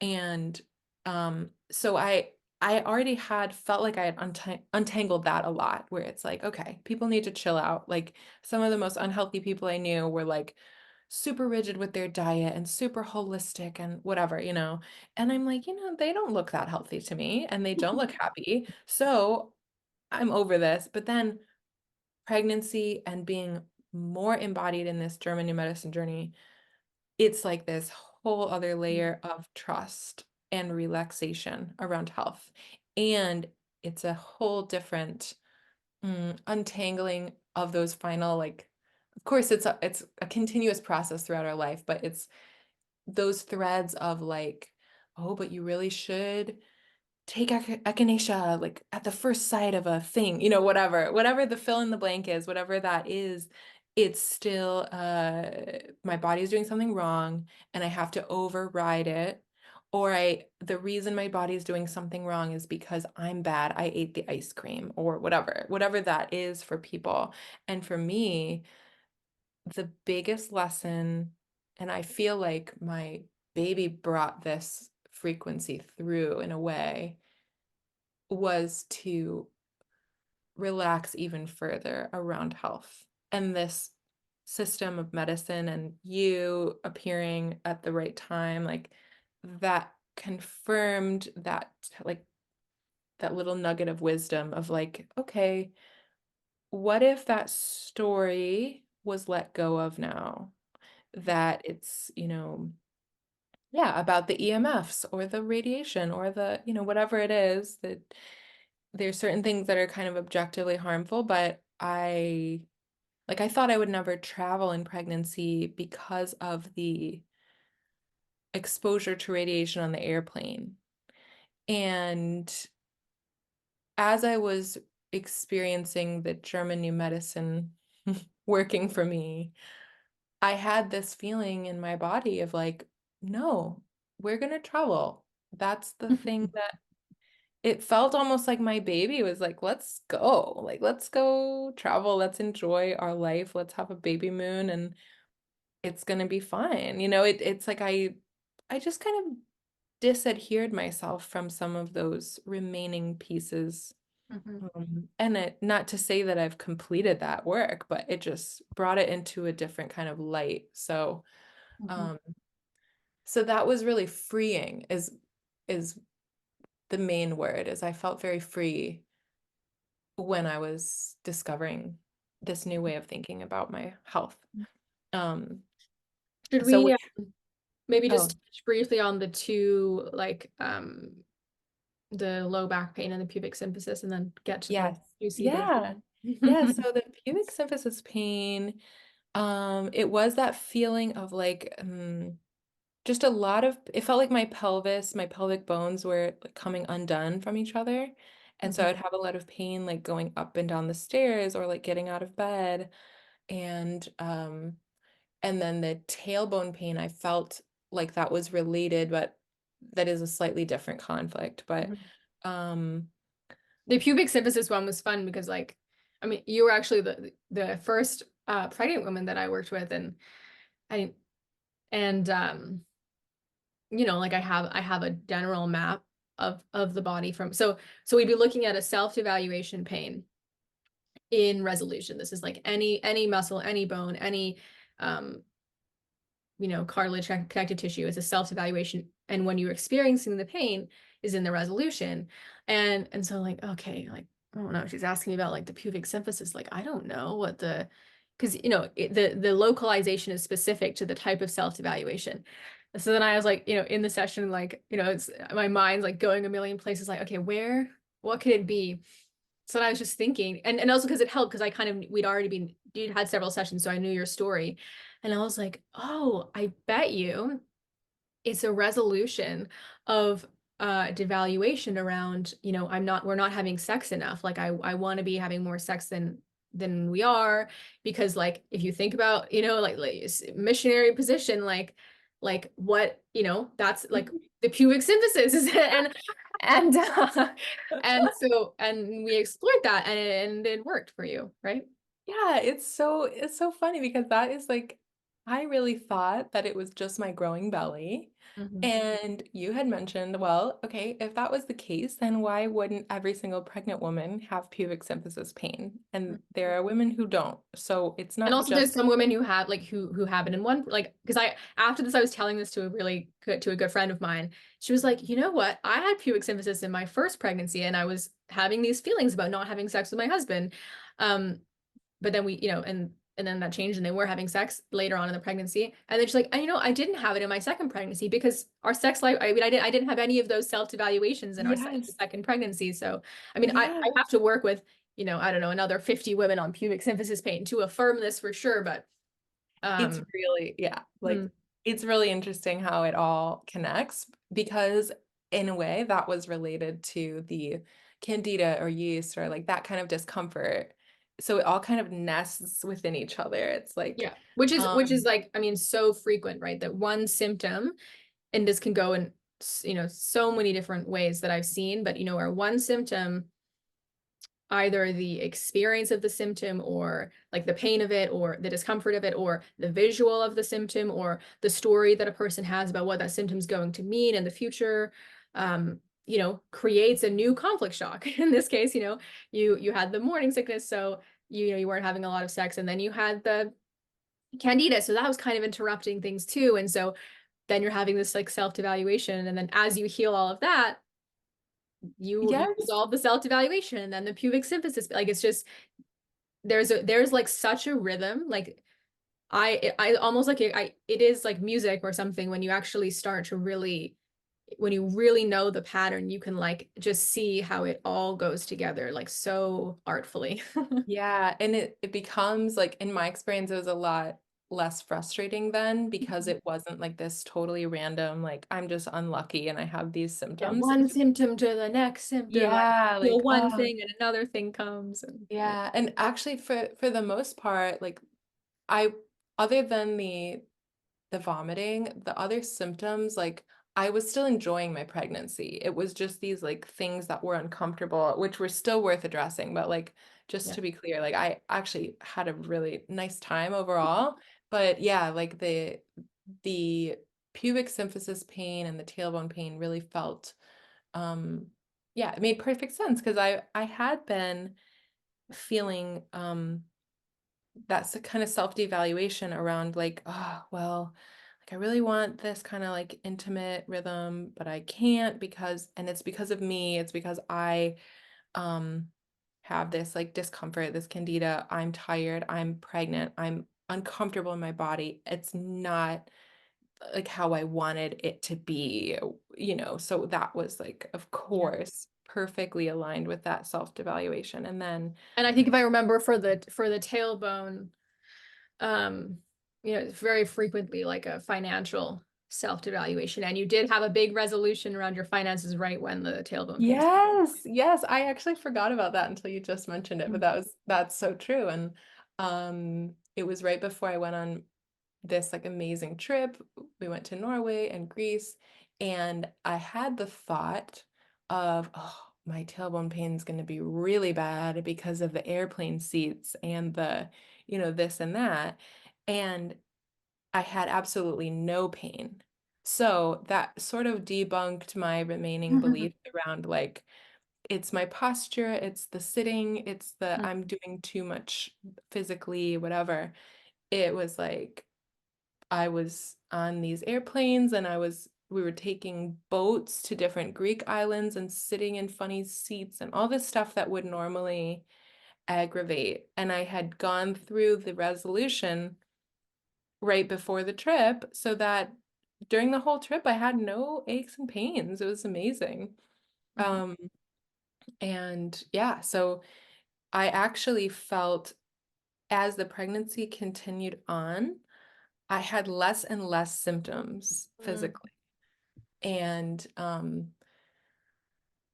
And so I already had felt like I had untangled that a lot, where it's like, okay, people need to chill out. Like some of the most unhealthy people I knew were like super rigid with their diet and super holistic and whatever, And I'm like, they don't look that healthy to me and they don't look happy. So I'm over this. But then pregnancy and being more embodied in this German new medicine journey, it's like this whole other layer of trust and relaxation around health. And it's a whole different untangling of those final, like, of course, it's a continuous process throughout our life, but it's those threads of like, oh, but you really should take echinacea like at the first sight of a thing, whatever the fill in the blank is, whatever that is, it's still my body's doing something wrong and I have to override it. Or the reason my body's doing something wrong is because I'm bad. I ate the ice cream or whatever that is for people. And for me, the biggest lesson, and I feel like my baby brought this frequency through in a way, was to relax even further around health and this system of medicine and you appearing at the right time, like that confirmed that, like that little nugget of wisdom of like, okay, what if that story was let go of now? That it's, yeah, about the EMFs or the radiation or the, whatever it is, that there's certain things that are kind of objectively harmful, but I thought I would never travel in pregnancy because of the exposure to radiation on the airplane. And as I was experiencing the German new medicine working for me, I had this feeling in my body of like, no, we're gonna travel. That's the thing that it felt almost like my baby was like, let's go. Like, let's go travel. Let's enjoy our life. Let's have a baby moon and it's gonna be fine. It's like I just kind of disadhered myself from some of those remaining pieces. Mhm, And it, not to say that I've completed that work, but it just brought it into a different kind of light. mhm. Um, so that was really freeing is the main word, is I felt very free when I was discovering this new way of thinking about my health. Um, Should so we which, maybe just oh, touch briefly on the two, like the low back pain and the pubic symphysis, and then get to the yes. juicy bit? Yeah. Yeah. So the pubic symphysis pain, it was that feeling of like, just a lot of, it felt like my pelvis, my pelvic bones were like coming undone from each other. And so Mhm, I'd have a lot of pain like going up and down the stairs or like getting out of bed. And then the tailbone pain, I felt like that was related, but that is a slightly different conflict. But mhm. um The pubic symphysis one was fun because, like, I mean, you were actually the first pregnant woman that I worked with, and I and you know, like I have a general map of the body from so we'd be looking at a self-evaluation pain in resolution. This is like any muscle, any bone, any um you know, cartilage, connective tissue is a self-evaluation. And when you're experiencing the pain is in the resolution. And so like, okay, like, I don't know. She's asking me about like the pubic symphysis. Like, I don't know what the, because you know, the localization is specific to the type of self-evaluation. So then I was like, you know, in the session, like, you know, it's my mind's like going a million places, like, okay, what could it be? So I was just thinking, and also because it helped because I kind of you'd had several sessions, so I knew your story. And I was like, oh, I bet you it's a resolution of devaluation around, you know, we're not having sex enough. Like I want to be having more sex than we are. Because like if you think about, you know, like missionary position, like what, you know, that's like the pubic symphysis is and and we explored that and it worked for you, right? yeah, it's so funny because that is like, I really thought that it was just my growing belly. Mhm. And you had mentioned, well, okay, if that was the case, then why wouldn't every single pregnant woman have pubic symphysis pain? And there are women who don't. So it's And not also just, there's some women who have like who have it in one like because I after this I was telling this to a good friend of mine. She was like, "You know what? I had pubic symphysis in my first pregnancy and I was having these feelings about not having sex with my husband." Um but then we, you know, and then that changed and they were having sex later on in the pregnancy. And then she's like, "And you know, I didn't have it in my second pregnancy because our sex life I mean I didn't have any of those self-evaluations in our yes, second pregnancy." So, I mean, I yeah. have to work with you know, I don't know, another 50 women on pubic symphysis pain to affirm this for sure. But It's um, really, yeah, hmm, like it's really interesting how it all connects because in a way that was related to the candida or yeast or like that kind of discomfort. So it all kind of nests within each other. It's like, yeah, which is um, like, I mean, so frequent, right? That one symptom, and this can go in, you know, so many different ways that I've seen, but you know, where one symptom, either the experience of the symptom or like the pain of it or the discomfort of it or the visual of the symptom or the story that a person has about what that symptom's going to mean in the future, you know, creates a new conflict shock. In this case, you know, you had the morning sickness, so you know you weren't having a lot of sex, and then you had the candida, so that was kind of interrupting things too. And so then you're having this like self-evaluation, and then as you heal all of that, you yes, resolve the self-evaluation and then the pubic symphysis. Like it's just there's like such a rhythm. Like I almost like it is like music or something when you actually start to really when you really know the pattern, you can like just see how it all goes together like so artfully. yeah. And it becomes like, in my experience, it was a lot less frustrating then because it wasn't like this totally random, like I'm just unlucky and I have these Yeah, symptoms. one symptom to the next symptom. I Yeah, feel like, one oh, thing and another thing comes and yeah. yeah, and actually for the most part, like I, other than the vomiting, the other symptoms, like I was still enjoying my pregnancy. It was just these like things that were uncomfortable, which were still worth addressing. But like just Yeah. to be clear, like I actually had a really nice time overall. But yeah, like the pubic symphysis pain and the tailbone pain really felt, yeah, it made perfect sense because I had been feeling that's a kind of self-devaluation around like, oh, well, like I really want this kind of like intimate rhythm, but I can't because, and it's because of me, it's because I um have this like discomfort, this candida, I'm tired, I'm pregnant, I'm uncomfortable in my body. It's not like how I wanted it to be, so that was like, of Yeah. course, perfectly aligned with that self-devaluation. And then, And I think if I remember for the tailbone, um, it's very frequently like a financial self-devaluation. And you did have a big resolution around your finances right when the tailbone pain started. yes, yes, I actually forgot about that until you just mentioned it, but Mhm. that's so true. And it was right before I went on this like amazing trip. We went to Norway and Greece, and I had the thought of, oh, my tailbone pain is going to be really bad because of the airplane seats and the, this and that. And I had absolutely no pain. So that sort of debunked my remaining belief around like, it's my posture, it's the sitting, it's the I'm doing too much physically, whatever. It was like, I was on these airplanes and we were taking boats to different Greek islands and sitting in funny seats and all this stuff that would normally aggravate. And I had gone through the resolution right before the trip so that during the whole trip I had no aches and pains. It was amazing. Mhm. Um, and yeah, so I actually felt as the pregnancy continued on, I had less and less symptoms Mhm. physically. And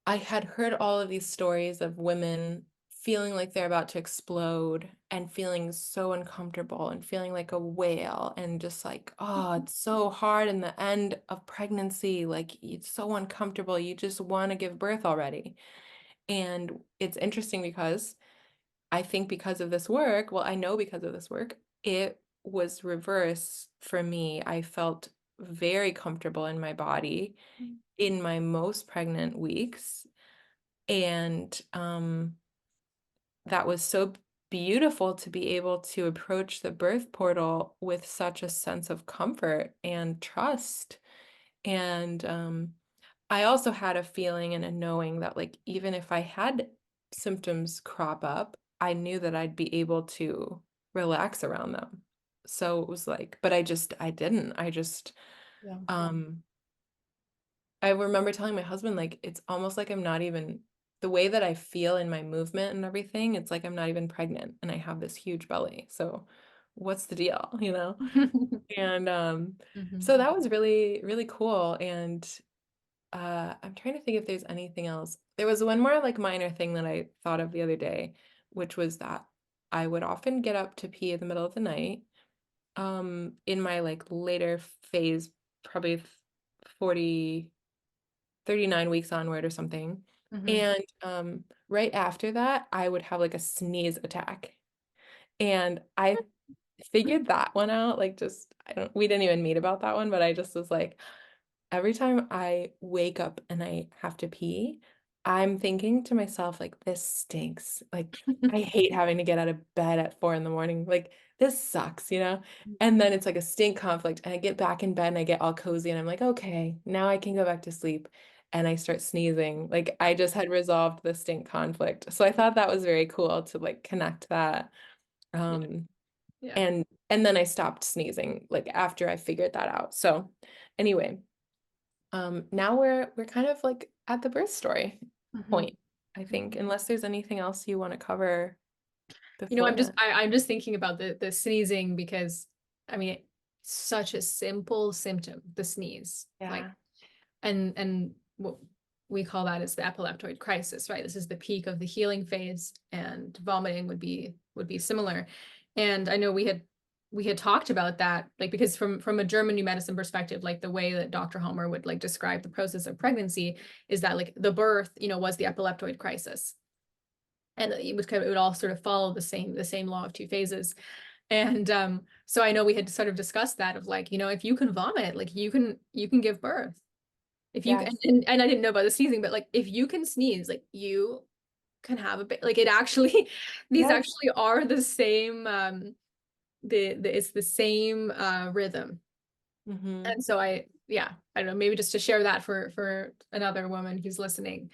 I had heard all of these stories of women feeling like they're about to explode and feeling so uncomfortable and feeling like a whale and just like, oh, it's so hard in the end of pregnancy. Like, it's so uncomfortable. You just want to give birth already. And it's interesting because I think because of this work, well, I know because of this work, it was reverse for me. I felt very comfortable in my body in my most pregnant weeks. And that was so beautiful to be able to approach the birth portal with such a sense of comfort and trust. And I also had a feeling and a knowing that, like, even if I had symptoms crop up, I knew that I'd be able to relax around them. So it was like, but I didn't. Yeah. Um, I remember telling my husband, like, it's almost like I'm not even the way that I feel in my movement and everything, it's like I'm not even pregnant and I have this huge belly. So what's the deal, you know? And Mhm. so that was really, really cool. And I'm trying to think if there's anything else. There was one more like minor thing that I thought of the other day, which was that I would often get up to pee in the middle of the night. In my like later phase, probably 40 39 weeks onward or something. Mhm. And right after that, I would have like a sneeze attack. And I figured that one out, like just we didn't even meet about that one, but I just was like, every time I wake up and I have to pee, I'm thinking to myself, like, this stinks. Like, I hate having to get out of bed at 4 in the morning. Like, this sucks, you know? And then it's like a stink conflict. And I get back in bed and I get all cozy and I'm like, okay, now I can go back to sleep. And I start sneezing. Like, I just had resolved the stink conflict. So I thought that was very cool to like connect that. Yeah. Um, Yeah. and then I stopped sneezing like after I figured that out. So anyway, now we're kind of like at the birth story Mhm. point, I think, unless there's anything else you want to cover before that. I'm just thinking about the sneezing because I mean it's such a simple symptom, the sneeze. Like Yeah. and what we call that is the epileptoid crisis, right? This is the peak of the healing phase, and vomiting would be similar. And I know we had talked about that, like because from a German new medicine perspective, like the way that Dr. Homer would like describe the process of pregnancy is that like the birth, was the epileptoid crisis. And it would all sort of follow the same law of two phases. And so I know we had sort of discussed that of like, if you can vomit, like you can give birth. If you can, Yes. and I didn't know about the sneezing, but like if you can sneeze, like you can have a bit, like it actually these Yes. actually are the same the it's the same rhythm. Mm-hmm. And so yeah, I don't know, maybe just to share that for another woman who's listening,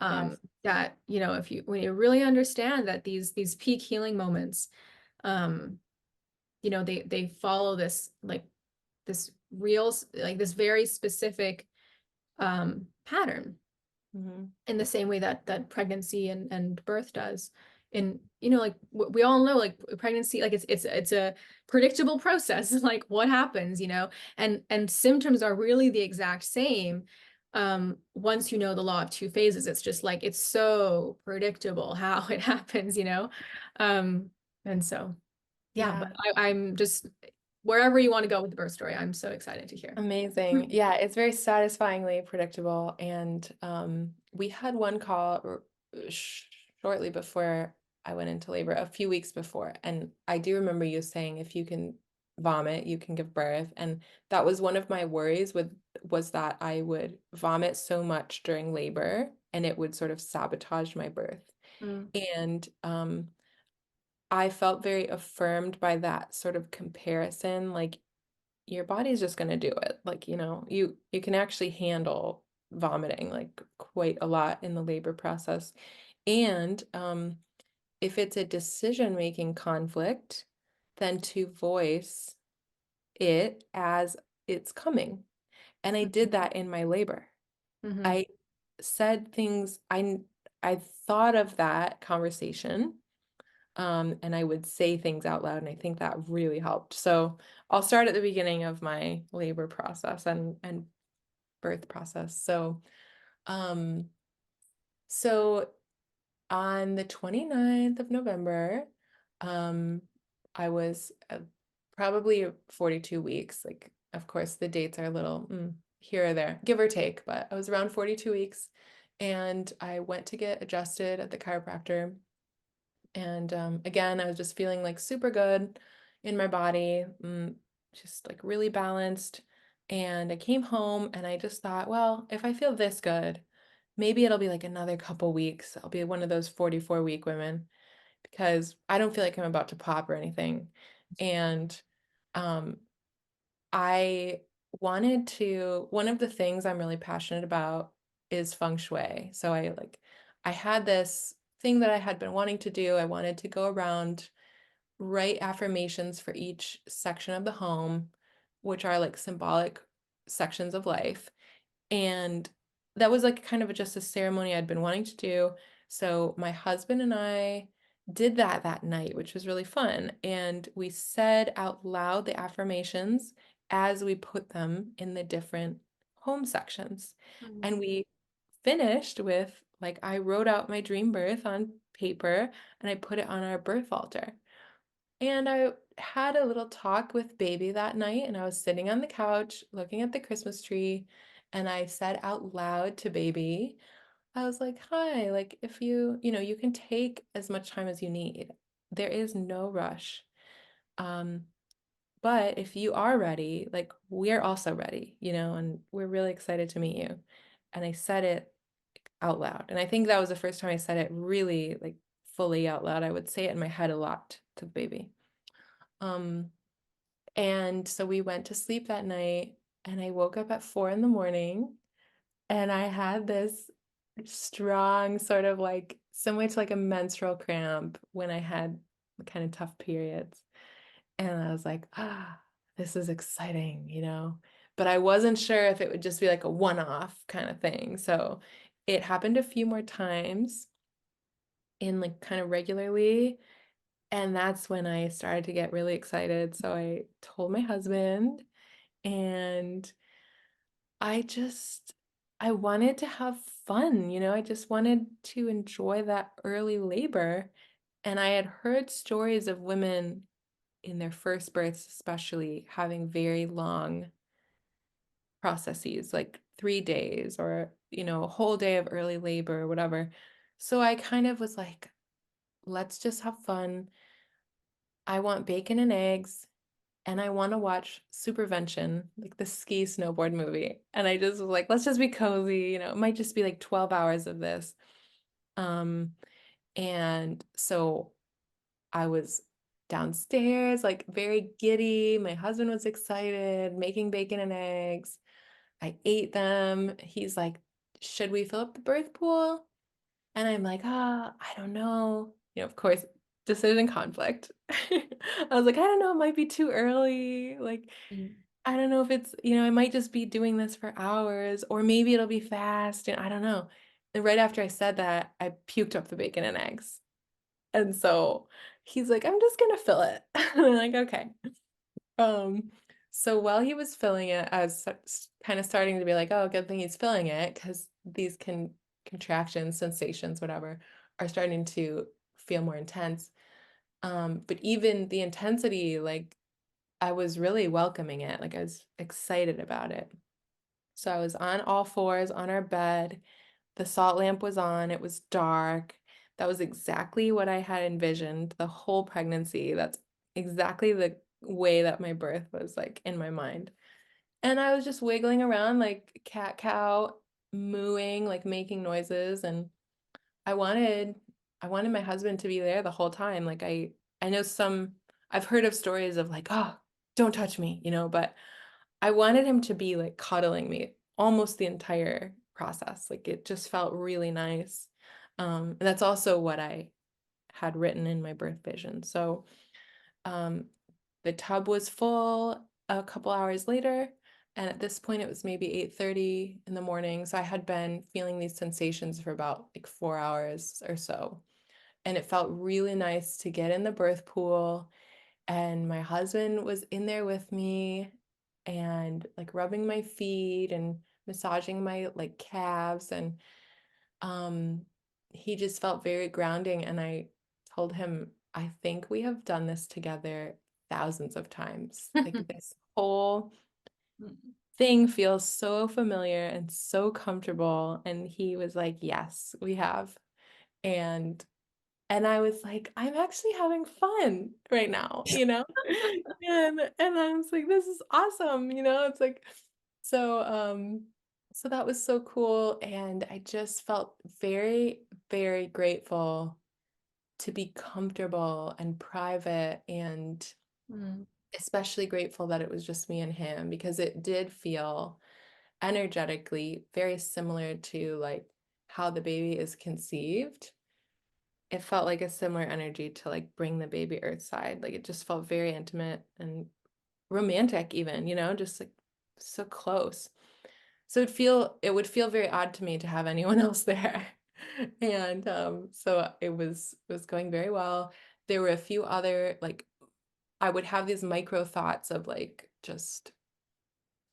Yes. that, if you when you really understand that these peak healing moments, um, they follow this like this like this very specific pattern Mm-hmm. in the same way that pregnancy and birth does. And like we all know, like pregnancy, like it's a predictable process. Like what happens, and symptoms are really the exact same. Once you know the law of two phases, it's just like it's so predictable how it happens, um and so yeah, but Yeah. I'm just wherever you want to go with the birth story, I'm so excited to hear. Amazing. Yeah, it's very satisfyingly predictable. And we had one call shortly before I went into labor, a few weeks before. And I do remember you saying if you can vomit, you can give birth. And that was one of my worries with was that I would vomit so much during labor and it would sort of sabotage my birth. Mm, And I felt very affirmed by that sort of comparison. Like your body's just going to do it. Like, you can actually handle vomiting like quite a lot in the labor process. And if it's a decision-making conflict, then to voice it as it's coming. And I did that in my labor. mhm, I said things I thought of that conversation, and I would say things out loud, and I think that really helped. So I'll start at the beginning of my labor process and birth process. Um, so on the 29th of November, um, I was probably 42 weeks. Like, of course, the dates are a little here or there, give or take, but I was around 42 weeks, and I went to get adjusted at the chiropractor. And again, I was just feeling like super good in my body, just like really balanced. And I came home and I just thought, well, if I feel this good, maybe it'll be like another couple weeks. I'll be one of those 44-week women because I don't feel like I'm about to pop or anything. And um, I one of the things I'm really passionate about is feng shui. So I had this thing that I had been wanting to do. I wanted to go around, write affirmations for each section of the home, which are like symbolic sections of life. And that was like kind of just a ceremony I'd been wanting to do. So my husband and I did that night, which was really fun. And we said out loud the affirmations as we put them in the different home sections. mhm, And we finished with like, I wrote out my dream birth on paper and I put it on our birth altar. And I had a little talk with baby that night, and I was sitting on the couch looking at the Christmas tree, and I said out loud to baby, I was like, "Hi, like if you can take as much time as you need. There is no rush. Um, but if you are ready, like we're also ready, and we're really excited to meet you." And I said it out loud. And I think that was the first time I said it really like fully out loud. I would say it in my head a lot to the baby. Um, and so we went to sleep that night, and I woke up at 4 in the morning, and I had this strong sort of like similar to like a menstrual cramp when I had kind of tough periods. And I was like, this is exciting. But I wasn't sure if it would just be like a one-off kind of thing. So it happened a few more times in like kind of regularly. And that's when I started to get really excited. So I told my husband, and I wanted to have fun. I just wanted to enjoy that early labor. And I had heard stories of women in their first births, especially having very long processes, like 3 days or a whole day of early labor or whatever. So I kind of was like, let's just have fun. I want bacon and eggs, and I want to watch Supervention, like the ski snowboard movie. And I just was like, let's just be cozy, it might just be like 12 hours of this. Um, and so I was downstairs, like very giddy. My husband was excited, making bacon and eggs. I ate them. He's like, should we fill up the birth pool? And I'm like, I don't know. Of course, decision conflict. I was like, I don't know, it might be too early. Like, Mm. I don't know if it's, I might just be doing this for hours, or maybe it'll be fast, and I don't know. And right after I said that, I puked up the bacon and eggs. And so he's like, I'm just gonna fill it. And I'm like, okay. Um, so while he was filling it, I was kind of starting to be like, oh, good thing he's filling it, because these contractions, sensations, whatever, are starting to feel more intense. But even the intensity, like I was really welcoming it. Like I was excited about it. So I was on all fours on our bed. The salt lamp was on. It was dark. That was exactly what I had envisioned the whole pregnancy. That's exactly the way that my birth was like in my mind. And I was just wiggling around like cat cow, mooing, like making noises. And I wanted I wanted my husband to be there the whole time. Like I know I've heard of stories of like, oh, don't touch me, but I wanted him to be like cuddling me almost the entire process. Like it just felt really nice. And that's also what I had written in my birth vision. So um, the tub was full a couple hours later, and at this point it was maybe 8:30 in the morning. So I had been feeling these sensations for about like 4 hours or so. And it felt really nice to get in the birth pool, and my husband was in there with me and like rubbing my feet and massaging my like calves, and um he just felt very grounding. And I told him, I think we have done this together thousands of times. Like this whole thing feels so familiar and so comfortable. And he was like, yes, we have. And I was like, I'm actually having fun right now, And I was like, this is awesome, It's like so that was so cool. And I just felt very, very grateful to be comfortable and private, and Mm. especially grateful that it was just me and him, because it did feel energetically very similar to like how the baby is conceived. It felt like a similar energy to like bring the baby earthside. Like it just felt very intimate and romantic even, just like so close. So it would feel very odd to me to have anyone else there. And so it was going very well. There were a few other like I would have these micro thoughts of like just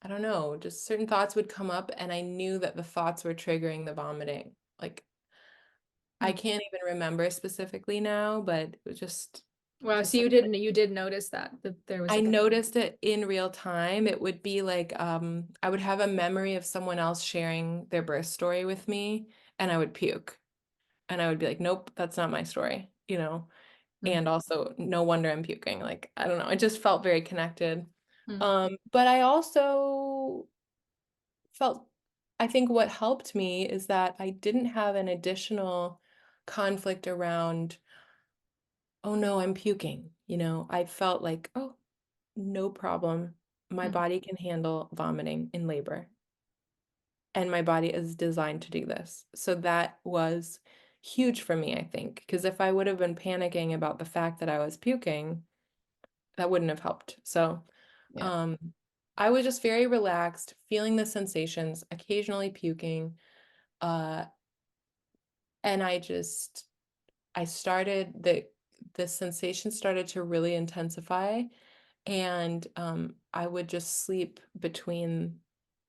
I don't know, just certain thoughts would come up, and I knew that the thoughts were triggering the vomiting. Like I Mm. can't even remember specifically now, but it was Wow, so just like you did notice that there was I like a noticed it in real time. It would be like I would have a memory of someone else sharing their birth story with me, and I would puke. And I would be like, nope, that's not my story. Mm. And also no wonder I'm puking. Like, I don't know. It just felt very connected. Mm. But I also felt I think what helped me is that I didn't have an additional conflict around, oh no, I'm puking. I felt like, oh, no problem. My Mm. body can handle vomiting in labor, and my body is designed to do this. So that was huge for me, I think, because if I would have been panicking about the fact that I was puking, that wouldn't have helped. So, Yeah. um, I was just very relaxed, feeling the sensations, occasionally puking, uh, and I started the sensation started to really intensify, and I would just sleep between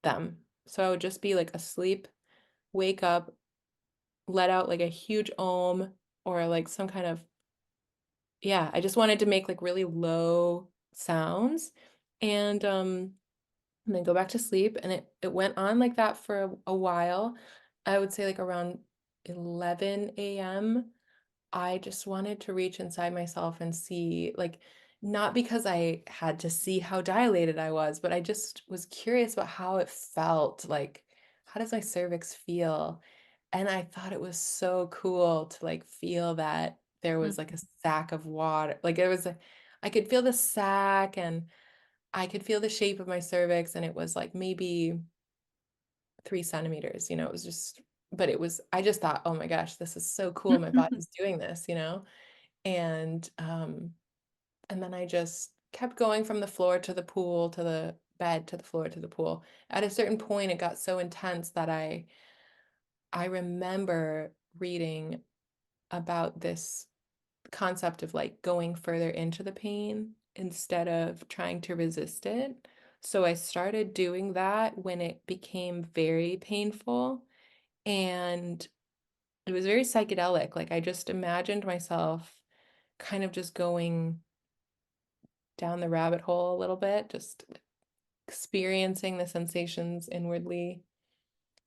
them. So I would just be like asleep, wake up, let out like a huge ohm, or like some kind of, yeah, I just wanted to make like really low sounds, and then go back to sleep. And it went on like that for a while. I would say like around 11 a.m. I just wanted to reach inside myself and see, like, not because I had to see how dilated I was, but I just was curious about how it felt. Like, how does my cervix feel? And I thought it was so cool to like feel that there was like a sack of water. Like it was, I could feel the sack and I could feel the shape of my cervix, and it was like maybe 3 centimeters, it was just, but it was, I just thought, oh my gosh, this is so cool. My body's doing this. And and then I just kept going from the floor to the pool to the bed to the floor to the pool. At a certain point, it got so intense that I remember reading about this concept of like going further into the pain instead of trying to resist it. So I started doing that when it became very painful, and it was very psychedelic. Like I just imagined myself kind of just going down the rabbit hole a little bit, just experiencing the sensations inwardly.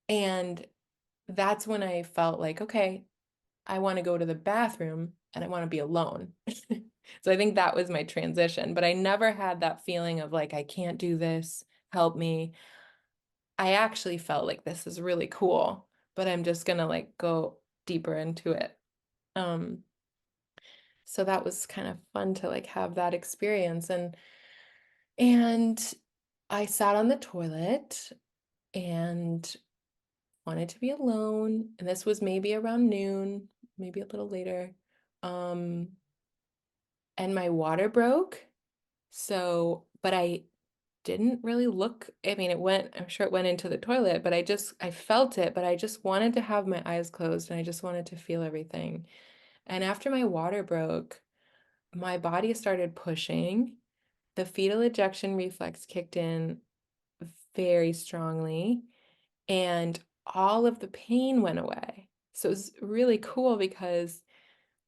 And that's when I felt like, okay, I want to go to the bathroom and I want to be alone. So I think that was my transition, but I never had that feeling of like, I can't do this, help me. I actually felt like this is really cool, but I'm just gonna like go deeper into it. Um, so that was kind of fun to like have that experience. And I sat on the toilet and wanted to be alone. And this was maybe around noon, maybe a little later. Um, and my water broke. So, but I didn't really look. I mean, I'm sure it went into the toilet, but I felt it, but I just wanted to have my eyes closed and I just wanted to feel everything. And after my water broke, my body started pushing. The fetal ejection reflex kicked in very strongly, and all of the pain went away. So it was really cool because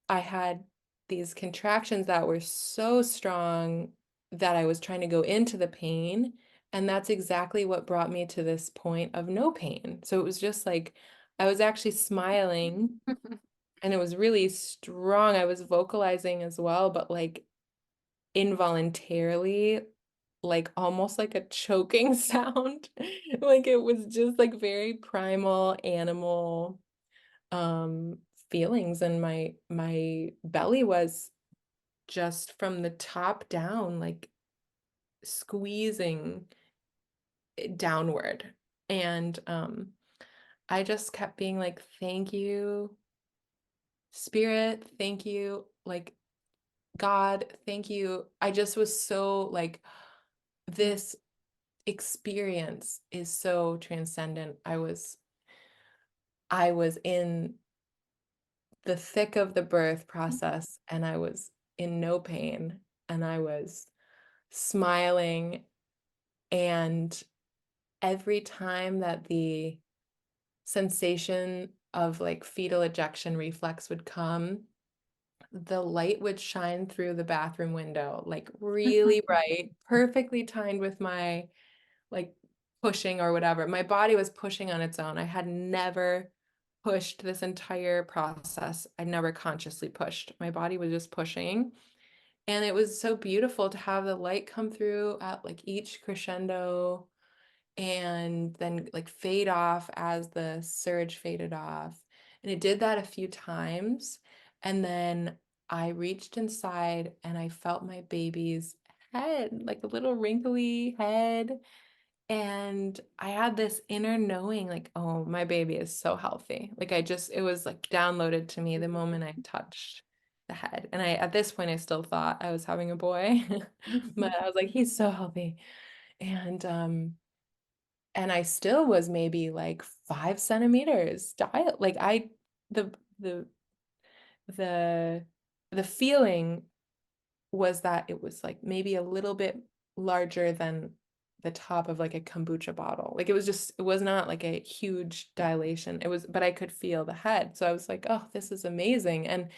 I had these contractions that were so strong that I was trying to go into the pain. And that's exactly what brought me to this point of no pain. So it was just like I was actually smiling and it was really strong. I was vocalizing as well, but like involuntarily, like almost like a choking sound. Like it was just like very primal animal um feelings, and my belly was just from the top down, like squeezing it downward. And I just kept being like, thank you, spirit, thank you, like God, thank you. I just was so like, this experience is so transcendent. I was in the thick of the birth process and I was in no pain and I was smiling, and every time that the sensation of like fetal ejection reflex would come, the light would shine through the bathroom window, like really bright, perfectly timed with my like pushing or whatever. My body was pushing on its own. I had never pushed this entire process. I never consciously pushed. My body was just pushing. And it was so beautiful to have the light come through at like each crescendo and then like fade off as the surge faded off. And it did that a few times. And then I reached inside and I felt my baby's head, like a little wrinkly head. And I had this inner knowing, like, oh, my baby is so healthy. Like it was like downloaded to me the moment I touched the head. And at this point, I still thought I was having a boy, but I was like, he's so healthy. And I still was maybe like 5 centimeters dial. Like the, the, the, the feeling was that it was like maybe a little bit larger than the top of like a kombucha bottle. Like it was not like a huge dilation. It was, but I could feel the head. So I was like, oh, this is amazing. And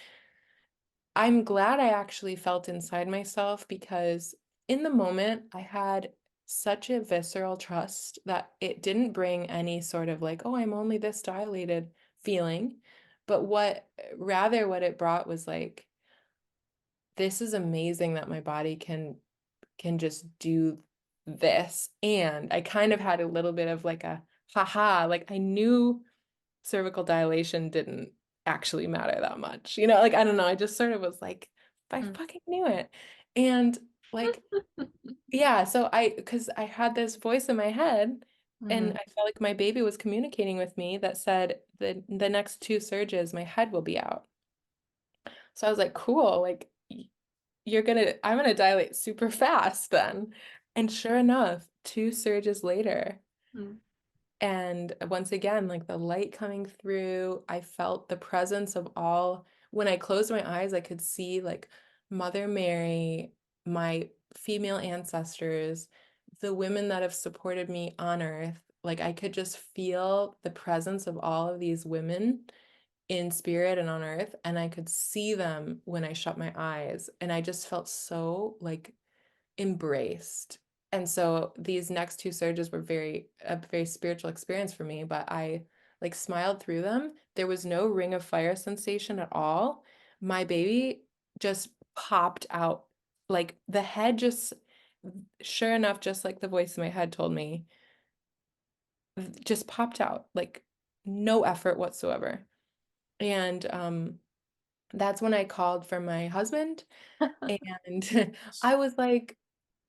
I'm glad I actually felt inside myself, because in the moment I had such a visceral trust that it didn't bring any sort of like, oh, I'm only this dilated feeling. But what it brought was like, this is amazing that my body can just do this. And I kind of had a little bit of like a haha, like I knew cervical dilation didn't actually matter that much. You know, like I don't know, I just sort of was like, I Mm. fucking knew it. And like, yeah, so because I had this voice in my head and Mhm. I felt like my baby was communicating with me that said the next two surges, my head will be out. So I was like, cool, like I'm gonna dilate super fast then. And sure enough, two surges later, Mm. and once again, like the light coming through, I felt the presence of all, when I closed my eyes, I could see like Mother Mary, my female ancestors, the women that have supported me on earth. Like I could just feel the presence of all of these women in spirit and on earth, and I could see them when I shut my eyes. And I just felt so like embraced. And so these next two surges were a very spiritual experience for me, but I like smiled through them. There was no ring of fire sensation at all. My baby just popped out. Like the head just, sure enough, just like the voice in my head told me, just popped out. Like no effort whatsoever. And that's when I called for my husband. And I was like,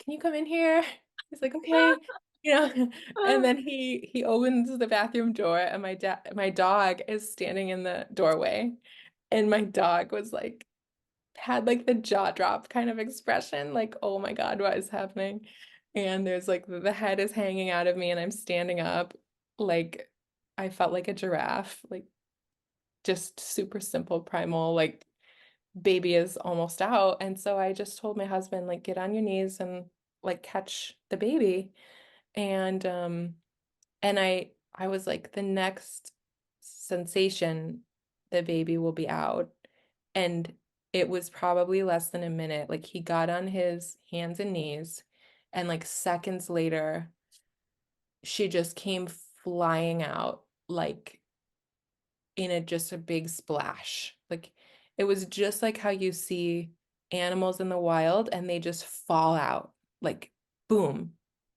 "Can you come in here?" He's like, "Okay." You know, and then he opens the bathroom door and my dog is standing in the doorway. And my dog was like had like the jaw drop kind of expression, like, "Oh my God, what is happening?" And there's like the head is hanging out of me and I'm standing up like I felt like a giraffe, like just super simple primal, like baby is almost out. And so I just told my husband, like, get on your knees and like catch the baby. And I was like, the next sensation, the baby will be out. And it was probably less than a minute. Like he got on his hands and knees, and like seconds later, she just came flying out like in just a big splash. Like it was just like how you see animals in the wild and they just fall out, like boom.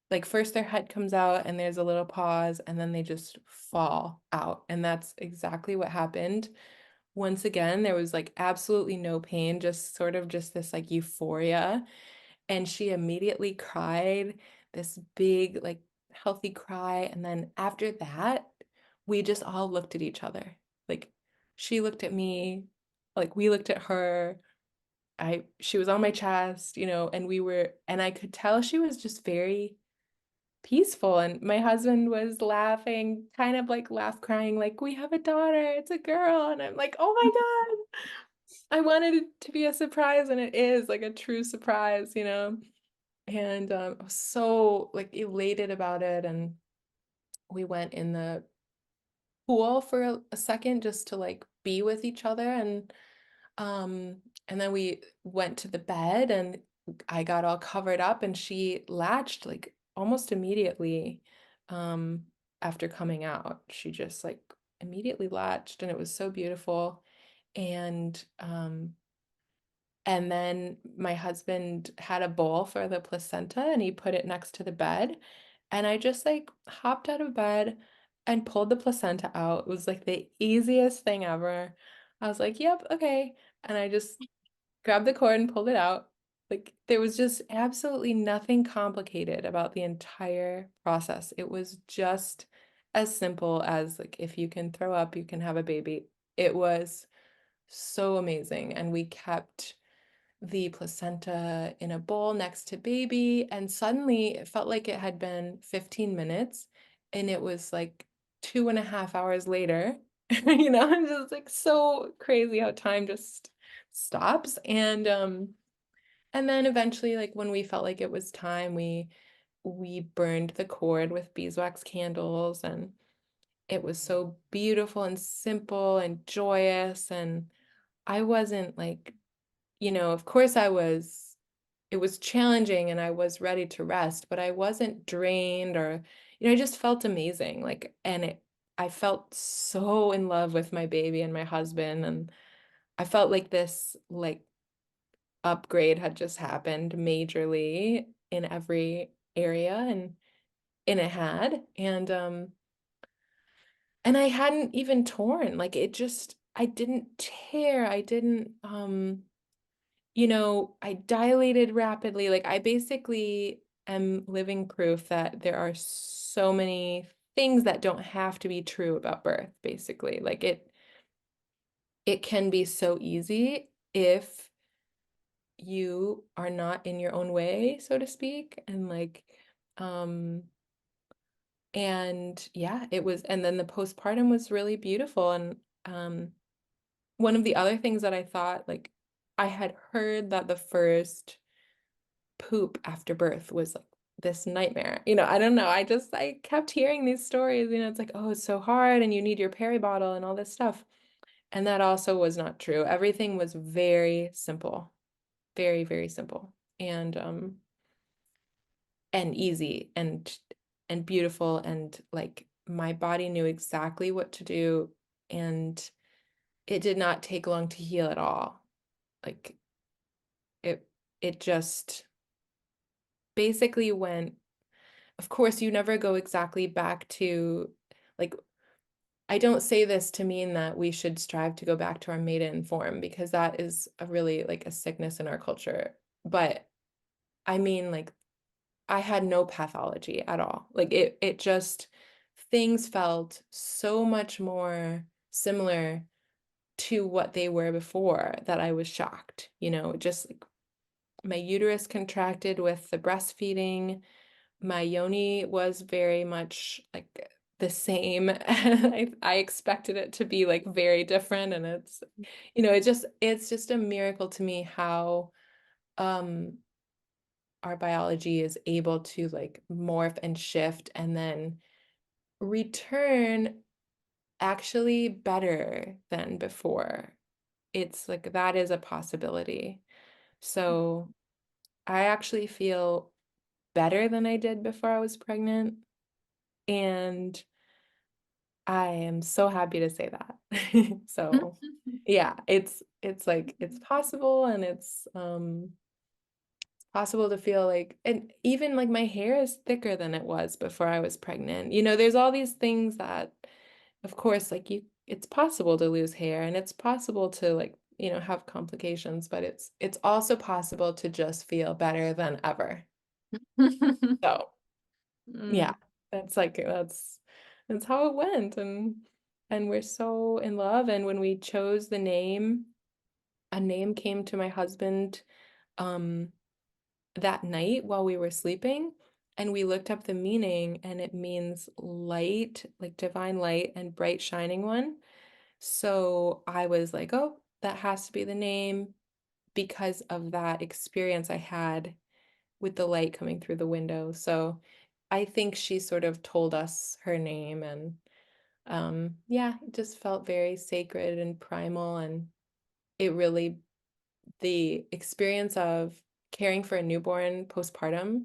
Like first their head comes out and there's a little pause and then they just fall out. And that's exactly what happened. Once again, there was like absolutely no pain, just sort of just this like euphoria. And she immediately cried this big, like healthy cry. And then after that, we just all looked at each other. Like she looked at me, like we looked at her. She was on my chest, you know, and I could tell she was just very peaceful. And my husband was laughing, kind of like laugh crying, like, we have a daughter, it's a girl. And I'm like, oh my God, I wanted it to be a surprise, and it is like a true surprise, you know. And I was so like elated about it. And we went in the pool for a second just to like be with each other. Um, and then we went to the bed and I got all covered up and she latched like almost immediately um, after coming out. She just like immediately latched and it was so beautiful. And and then my husband had a bowl for the placenta and he put it next to the bed. And I just like hopped out of bed and pulled the placenta out. It was like the easiest thing ever. I was like, yep, okay. And I just grabbed the cord and pulled it out. Like there was just absolutely nothing complicated about the entire process. It was just as simple as like if you can throw up, you can have a baby. It was so amazing. And we kept the placenta in a bowl next to baby, and suddenly it felt like it had been 15 minutes, and it was like 2.5 hours later. You know, it's just like so crazy how time just stops. And then eventually, like when we felt like it was time, we burned the cord with beeswax candles, and it was so beautiful and simple and joyous. And I wasn't like, you know, of course it was challenging and I was ready to rest, but I wasn't drained or, you know, I just felt amazing. Like, and I felt so in love with my baby and my husband, and I felt like this like upgrade had just happened majorly in every area, and it had. And I hadn't even torn. Like it just I didn't tear. I didn't I dilated rapidly. Like I basically am living proof that there are so many things that don't have to be true about birth, basically. Like it can be so easy if you are not in your own way, so to speak. And um and yeah, it was, and then the postpartum was really beautiful. And um one of the other things that I thought, like, I had heard that the first poop after birth was like this nightmare. I don't know. I kept hearing these stories, it's like, oh, it's so hard and you need your peri bottle and all this stuff. And that also was not true. Everything was very simple, very, very simple. And easy and beautiful, and like my body knew exactly what to do, and it did not take long to heal at all. Like it it just basically went. Of course, you never go exactly back to, like, I don't say this to mean that we should strive to go back to our maiden form, because that is a really like a sickness in our culture. But I mean, like, I had no pathology at all. Like it just, things felt so much more similar to what they were before that I was shocked. Just like my uterus contracted with the breastfeeding. My yoni was very much like the same. I expected it to be like very different, and it's just a miracle to me how um our biology is able to like morph and shift and then return actually better than before. It's like that is a possibility. So I actually feel better than I did before I was pregnant. And I am so happy to say that. So yeah, it's like it's possible, and it's possible to feel like, and even like my hair is thicker than it was before I was pregnant. There's all these things that, of course, like it's possible to lose hair, and it's possible to like, have complications, but it's also possible to just feel better than ever. So Mm. yeah, that's how it went. And we're so in love. And when we chose the name, a name came to my husband um that night while we were sleeping, and we looked up the meaning, and it means light, like divine light and bright shining one. So I was like, oh, that has to be the name, because of that experience I had with the light coming through the window. So I think she sort of told us her name, and yeah, it just felt very sacred and primal. And it really, the experience of caring for a newborn postpartum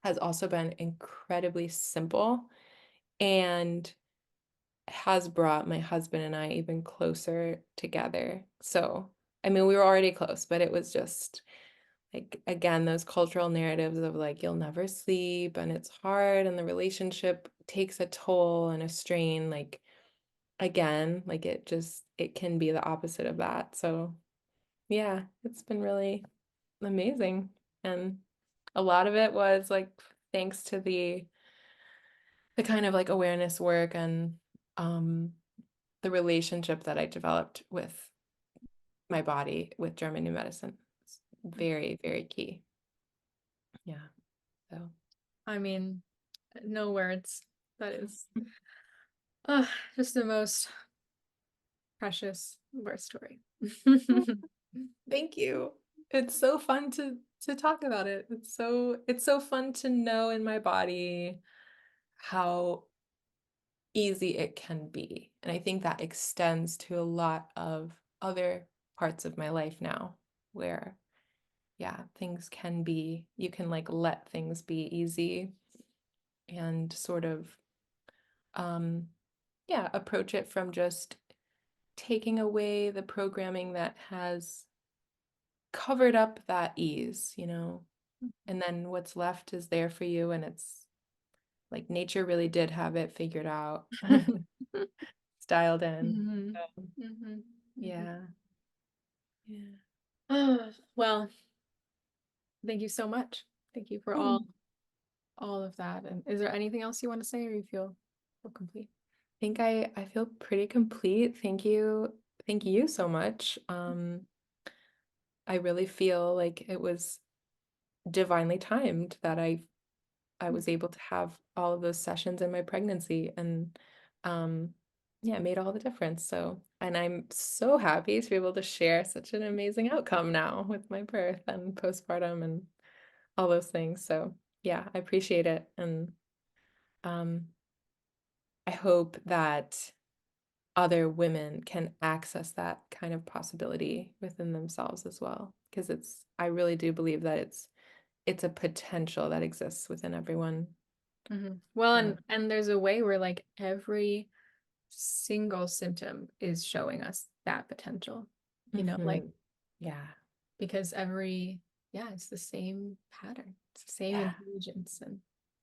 has also been incredibly simple, and has brought my husband and I even closer together. So, I mean, we were already close, but it was just like, again, those cultural narratives of like, you'll never sleep and it's hard and the relationship takes a toll and a strain. Like, again, like it can be the opposite of that. So, yeah, it's been really amazing. And a lot of it was like thanks to the kind of like awareness work and um the relationship that I developed with my body with German new medicine. It's very, very key. Yeah. So I mean, no words. That is just the most precious birth story. thank you. It's so fun to talk about it. It's so fun to know in my body how easy it can be. And I think that extends to a lot of other parts of my life now, where yeah, things can be, you can like let things be easy and sort of um yeah, approach it from just taking away the programming that has covered up that ease, and then what's left is there for you, and it's like nature really did have it figured out, styled in. Mhm. So, Mhm. Mhm. yeah. Yeah. Well, thank you so much. Thank you for all of that. And is there anything else you want to say, or you feel complete? Think I feel pretty complete. Thank you. Thank you so much. I really feel like it was divinely timed that I was able to have all of those sessions in my pregnancy, and um yeah, it made all the difference. So, and I'm so happy to be able to share such an amazing outcome now with my birth and postpartum and all those things. So, yeah, I appreciate it, and um I hope that other women can access that kind of possibility within themselves as well, because I really do believe that it's a potential that exists within everyone. Well, Yeah. and there's a way where like every single symptom is showing us that potential, like Yeah. because yeah, it's the same pattern. It's the same Yeah. intelligence and